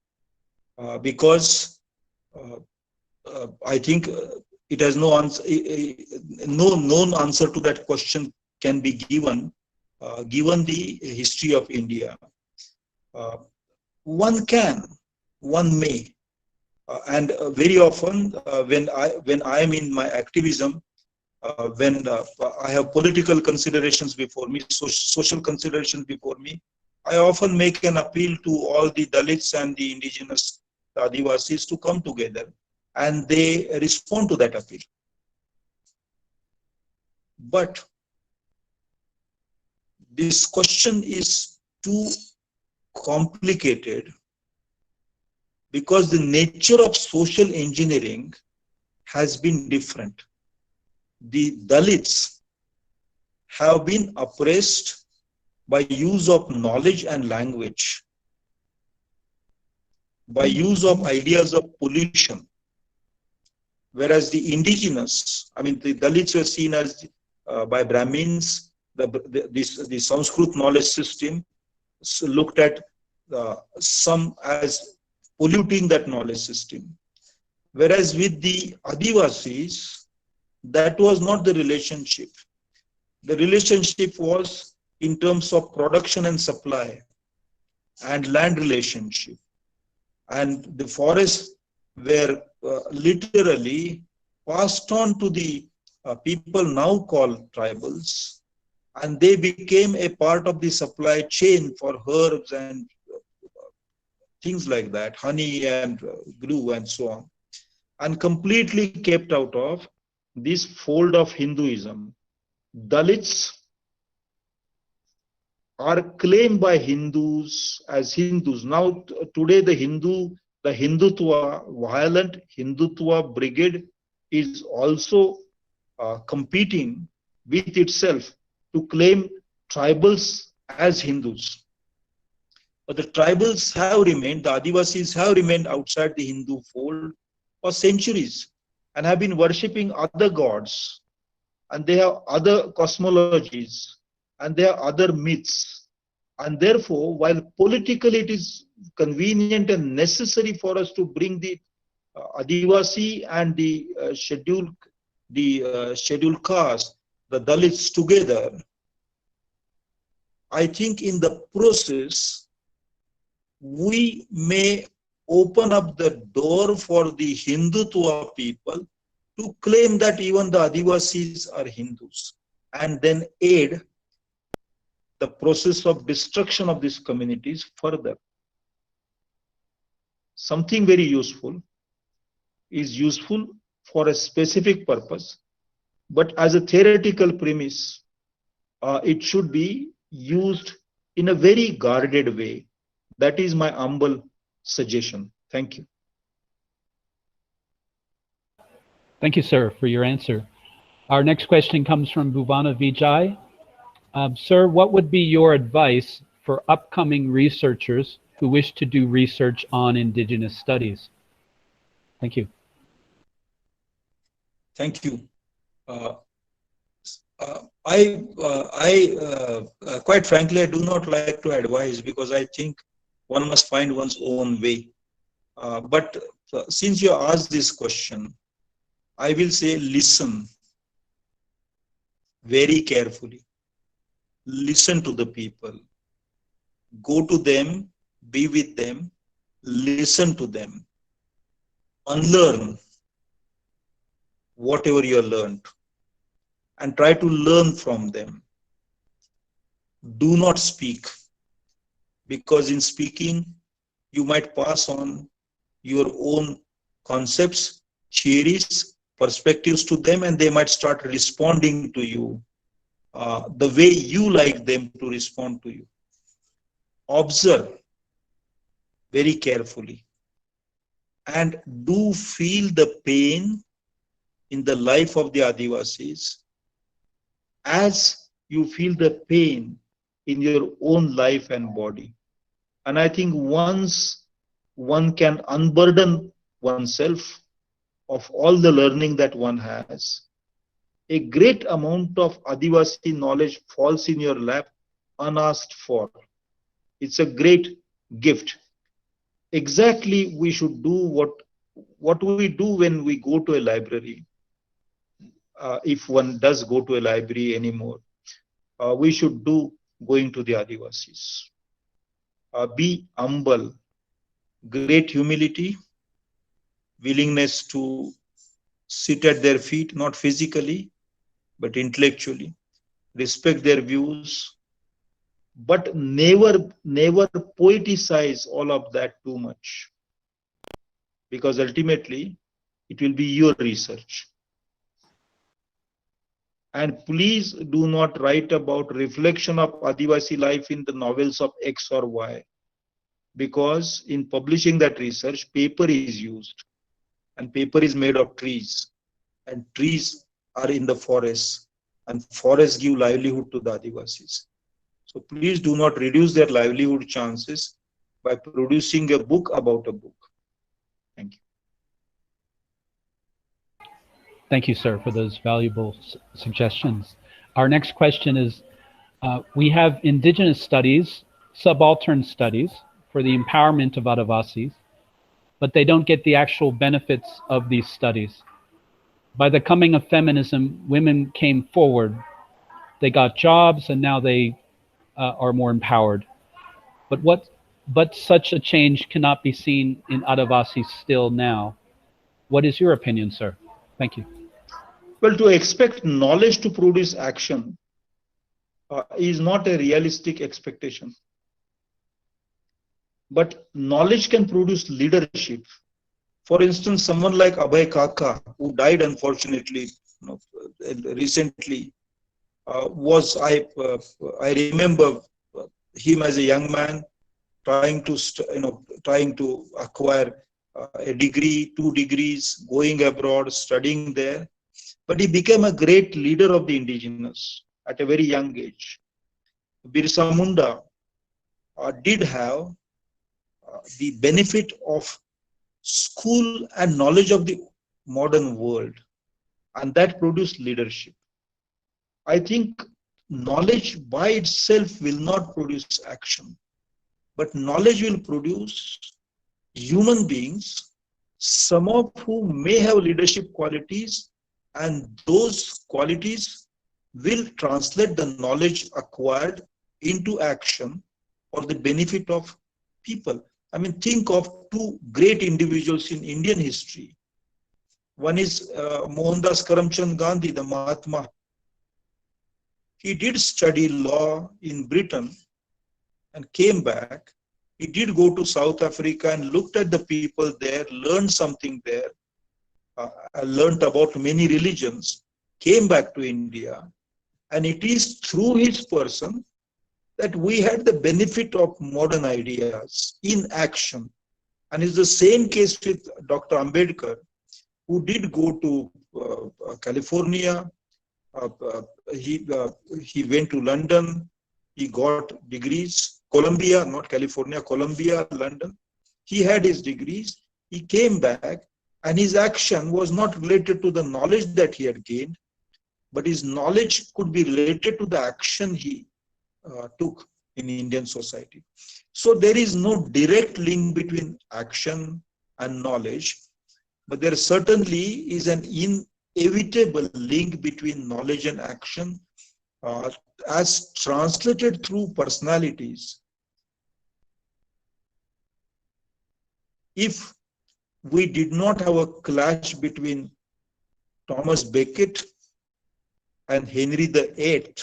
because I think it has no answer. No known answer to that question can be given, given the history of India. One may, and very often when I am in my activism, when I have political considerations before me, social considerations before me, I often make an appeal to all the Dalits and the indigenous Adivasis to come together, and they respond to that appeal. But this question is too complicated because the nature of social engineering has been different. The Dalits have been oppressed by use of knowledge and language, by use of ideas of pollution, whereas the indigenous, the Dalits were seen as by Brahmins, the Sanskrit knowledge system looked at some as polluting that knowledge system, whereas with the Adivasis, that was not the relationship. The relationship was in terms of production and supply and land relationship. And the forests were literally passed on to the people now called tribals, and they became a part of the supply chain for herbs and things like that, honey and glue and so on, and completely kept out of this fold of Hinduism. Dalits are claimed by Hindus as Hindus. Now, today the Hindutva, violent Hindutva brigade is also competing with itself to claim tribals as Hindus. But the tribals have remained, the Adivasis have remained outside the Hindu fold for centuries and have been worshipping other gods, and they have other cosmologies, and they have other myths. And therefore, while politically it is convenient and necessary for us to bring the Adivasi and the scheduled caste, the Dalits, together, I think in the process, we may open up the door for the Hindutva people to claim that even the Adivasis are Hindus, and then aid the process of destruction of these communities further. Something very useful is useful for a specific purpose, but as a theoretical premise, it should be used in a very guarded way. That is my humble suggestion. Thank you. Thank you, sir, for your answer. Our next question comes from Bhuvana Vijay. Sir, what would be your advice for upcoming researchers who wish to do research on Indigenous studies? Thank you. Thank you. Quite frankly, I do not like to advise because I think one must find one's own way. But since you asked this question, I will say listen very carefully. Listen to the people. Go to them, be with them, listen to them. Unlearn whatever you have learned and try to learn from them. Do not speak. because in speaking, you might pass on your own concepts, theories, perspectives to them, and they might start responding to you the way you like them to respond to you. Observe very carefully and do feel the pain in the life of the Adivasis as you feel the pain in your own life and body. And I think once one can unburden oneself of all the learning that one has, a great amount of Adivasi knowledge falls in your lap unasked for. It's a great gift. Exactly, we should do what we do when we go to a library. If one does go to a library anymore, we should do going to the Adivasis. Be humble, great humility, willingness to sit at their feet, not physically, but intellectually, respect their views, but never poeticize all of that too much, because ultimately it will be your research. And please do not write about reflection of Adivasi life in the novels of X or Y, because in publishing that research, paper is used, and paper is made of trees, and trees are in the forests, and forests give livelihood to the Adivasis. So please do not reduce their livelihood chances by producing a book about a book. Thank you. Thank you, sir, for those valuable suggestions. Our next question is, we have indigenous studies, subaltern studies for the empowerment of Adivasis, but they don't get the actual benefits of these studies. By the coming of feminism, women came forward. They got jobs, and now they are more empowered. But such a change cannot be seen in Adivasis still now. What is your opinion, sir? Thank you. Well, to expect knowledge to produce action is not a realistic expectation. But knowledge can produce leadership. For instance, someone like Abhay Kaka, who died unfortunately recently, I remember him as a young man trying to acquire a degree, 2 degrees, going abroad, studying there. But he became a great leader of the indigenous at a very young age. Birsa Munda did have the benefit of school and knowledge of the modern world, and that produced leadership. I think knowledge by itself will not produce action, but knowledge will produce human beings, some of whom may have leadership qualities, and those qualities will translate the knowledge acquired into action for the benefit of people. I mean, think of 2 great individuals in Indian history. One is Mohandas Karamchand Gandhi, the Mahatma. He did study law in Britain and came back. He did go to South Africa and looked at the people there, learned something there, learned about many religions, came back to India. And it is through his person that we had the benefit of modern ideas in action. And it's the same case with Dr. Ambedkar, who did go to California. He went to London. He got degrees. Columbia, not California, Columbia, London. He had his degrees. He came back, and his action was not related to the knowledge that he had gained, but his knowledge could be related to the action he took in Indian society. So there is no direct link between action and knowledge, but there certainly is an inevitable link between knowledge and action as translated through personalities. If we did not have a clash between Thomas Becket and Henry VIII,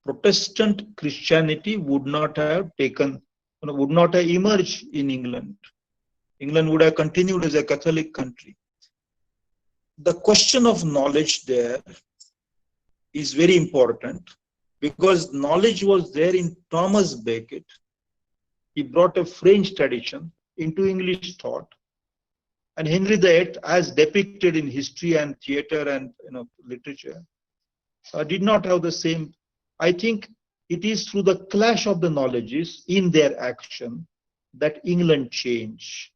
Protestant Christianity would not have would not have emerged in England. England would have continued as a Catholic country. The question of knowledge there is very important because knowledge was there in Thomas Becket. He brought a French tradition into English thought. And Henry VIII, as depicted in history and theater and literature, did not have the same. I think it is through the clash of the knowledges in their action that England changed.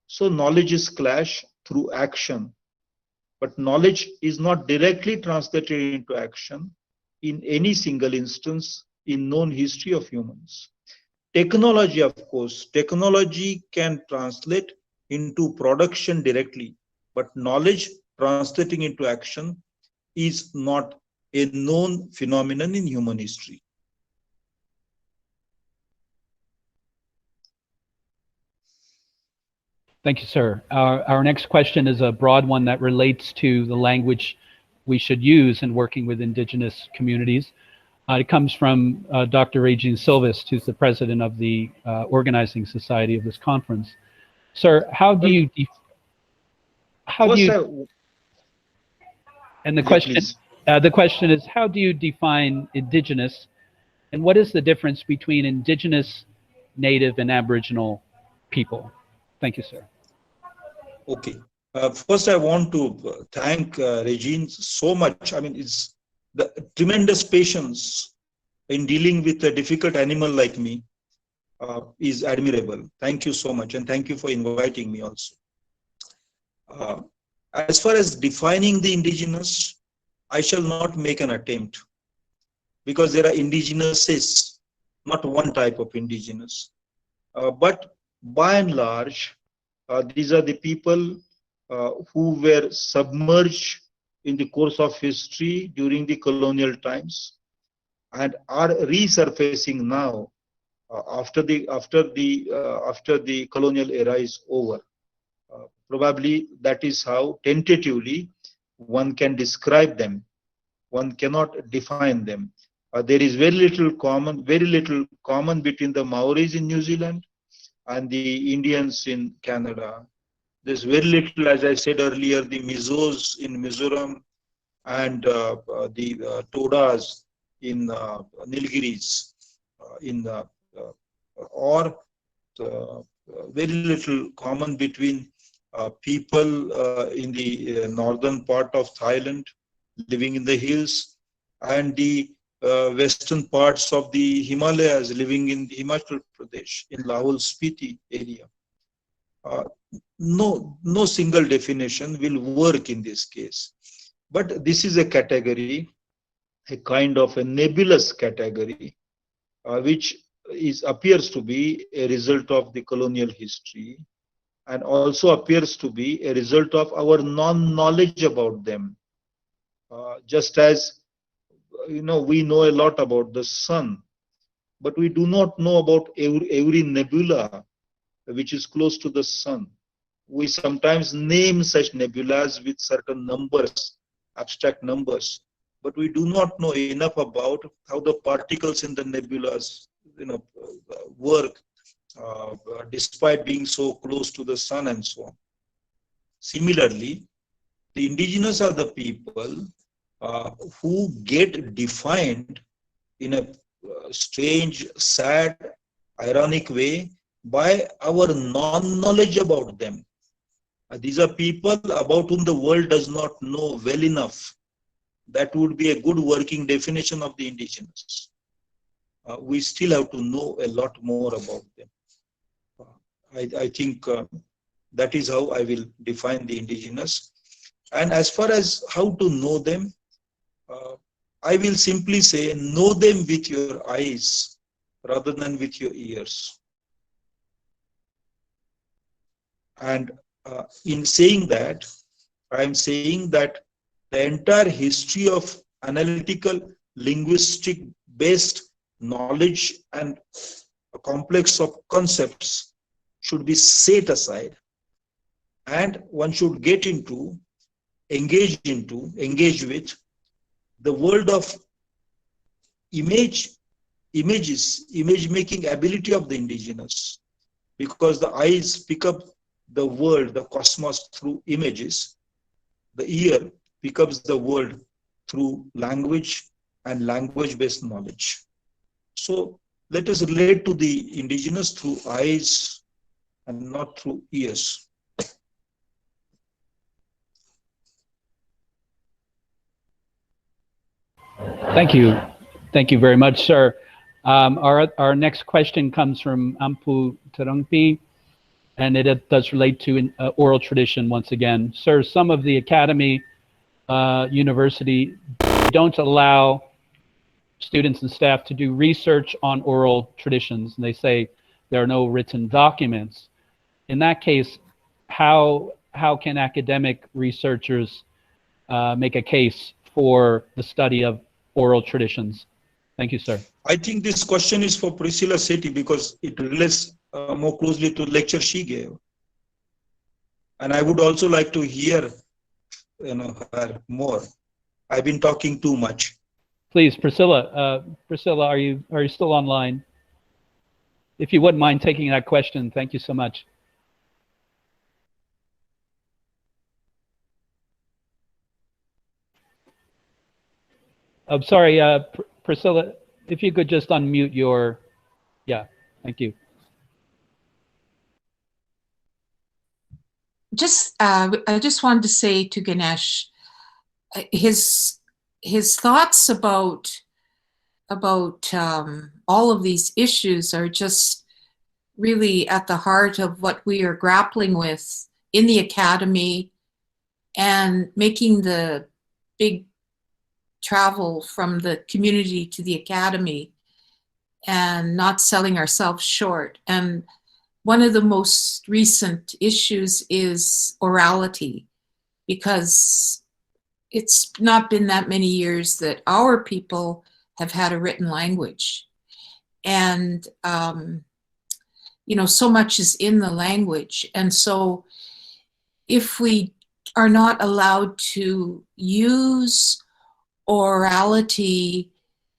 So knowledges clash through action, but knowledge is not directly translated into action in any single instance in known history of humans. Technology, of course, technology can translate into production directly, but knowledge translating into action is not a known phenomenon in human history. Thank you, sir. Our next question is a broad one that relates to the language we should use in working with indigenous communities. It comes from Dr. Regine Silvas, who's the president of the organizing society of this conference. Sir, how do you and the question is, how do you define indigenous, and what is the difference between indigenous, native, and Aboriginal people? Thank you, sir. Okay. First, I want to thank Regine so much. I mean, it's the tremendous patience in dealing with a difficult animal like me is admirable. Thank you so much, and thank you for inviting me also. As far as defining the indigenous, I shall not make an attempt because there are indigenouses, not one type of indigenous. But by and large, these are the people who were submerged in the course of history during the colonial times and are resurfacing now after the colonial era is over. Probably that is how tentatively one can describe them. One cannot define them. There is very little common between the Maoris in New Zealand and the Indians in Canada. There's very little, as I said earlier, the Mizos in Mizoram and the Todas in Nilgiris, or very little common between people in the northern part of Thailand living in the hills and the western parts of the Himalayas living in Himachal Pradesh, in Lahaul Spiti area. No single definition will work in this case. But this is a category, a kind of a nebulous category, which appears to be a result of the colonial history and also appears to be a result of our non-knowledge about them. Just as we know a lot about the sun, but we do not know about every nebula which is close to the sun. We sometimes name such nebulas with certain numbers, abstract numbers, but we do not know enough about how the particles in the nebulas work, despite being so close to the sun and so on. Similarly, the indigenous are the people who get defined in a strange, sad, ironic way by our non-knowledge about them. These are people about whom the world does not know well enough. That would be a good working definition of the indigenous. We still have to know a lot more about them. I think that is how I will define the indigenous. And as far as how to know them, I will simply say know them with your eyes rather than with your ears. And in saying that, I am saying that the entire history of analytical, linguistic based knowledge and a complex of concepts should be set aside, and one should engage with the world of image making ability of the indigenous, because the eyes pick up the world, the cosmos through images. The ear picks up the world through language and language-based knowledge. So let us relate to the indigenous through eyes and not through ears. Thank you. Thank you very much, sir. Our next question comes from Ampu Tarangpi, and it does relate to oral tradition once again. Sir, some of the academy, university don't allow students and staff to do research on oral traditions, and they say there are no written documents. In that case, how can academic researchers make a case for the study of oral traditions? Thank you, sir. I think this question is for Priscilla Sethi because it relates more closely to the lecture she gave. And I would also like to hear her more. I've been talking too much. Please, Priscilla. Priscilla, are you still online? If you wouldn't mind taking that question, thank you so much. I'm sorry, Priscilla, if you could just unmute your, yeah, thank you. I just wanted to say to Ganesh, his thoughts about all of these issues are just really at the heart of what we are grappling with in the academy, and making the big travel from the community to the academy and not selling ourselves short. And one of the most recent issues is orality, because it's not been that many years that our people have had a written language. And, so much is in the language. And so if we are not allowed to use orality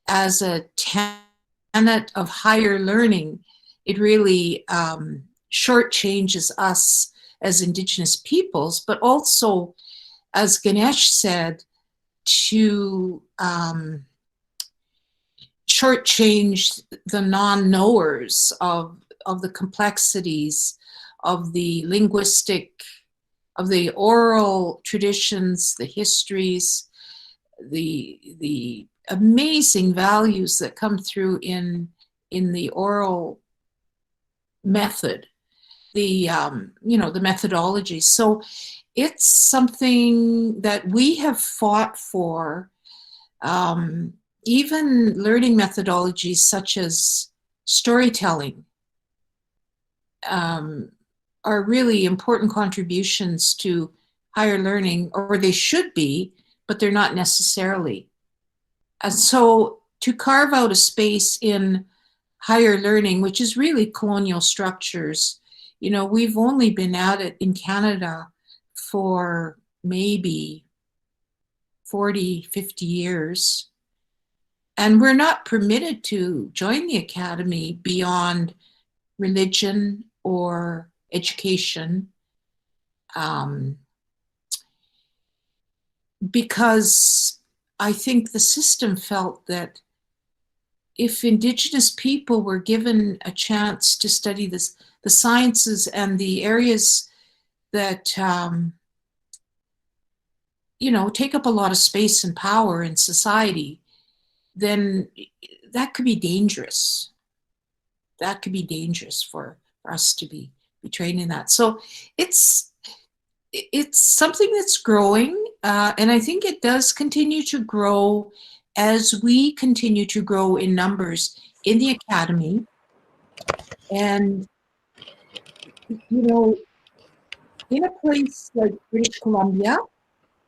as a tenet of higher learning, it really shortchanges us as Indigenous peoples, but also, as Ganesh said, to shortchange the non-knowers of the complexities of the linguistic, of the oral traditions, the histories, the amazing values that come through in the oral method, the methodology. So it's something that we have fought for. Even learning methodologies such as storytelling are really important contributions to higher learning, or they should be, but they're not necessarily. And so to carve out a space in higher learning, which is really colonial structures, we've only been at it in Canada for maybe 40, 50 years. And we're not permitted to join the academy beyond religion or education, because I think the system felt that if Indigenous people were given a chance to study the sciences and the areas that take up a lot of space and power in society, then that could be dangerous. That could be dangerous for us to be trained in that. So it's something that's growing, and I think it does continue to grow as we continue to grow in numbers in the academy. And, in a place like British Columbia,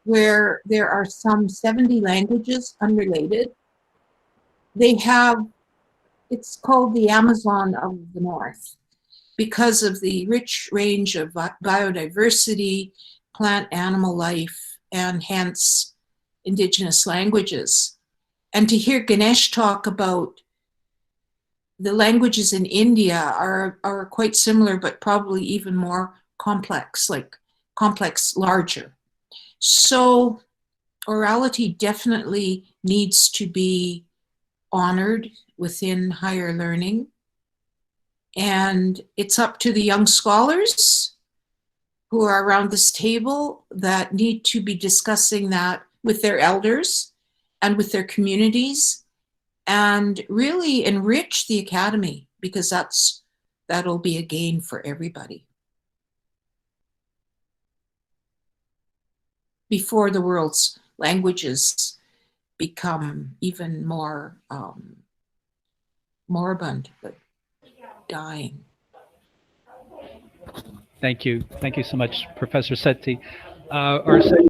where there are some 70 languages unrelated, they have, it's called the Amazon of the North, because of the rich range of biodiversity, plant, animal life, and hence Indigenous languages. And to hear Ganesh talk about the languages in India are quite similar, but probably even more complex, larger. So orality definitely needs to be honored within higher learning. And it's up to the young scholars who are around this table that need to be discussing that with their elders and with their communities, and really enrich the academy, because that'll be a gain for everybody. Before the world's languages become even more moribund, but dying. Thank you. Thank you so much, Professor Sethi. Our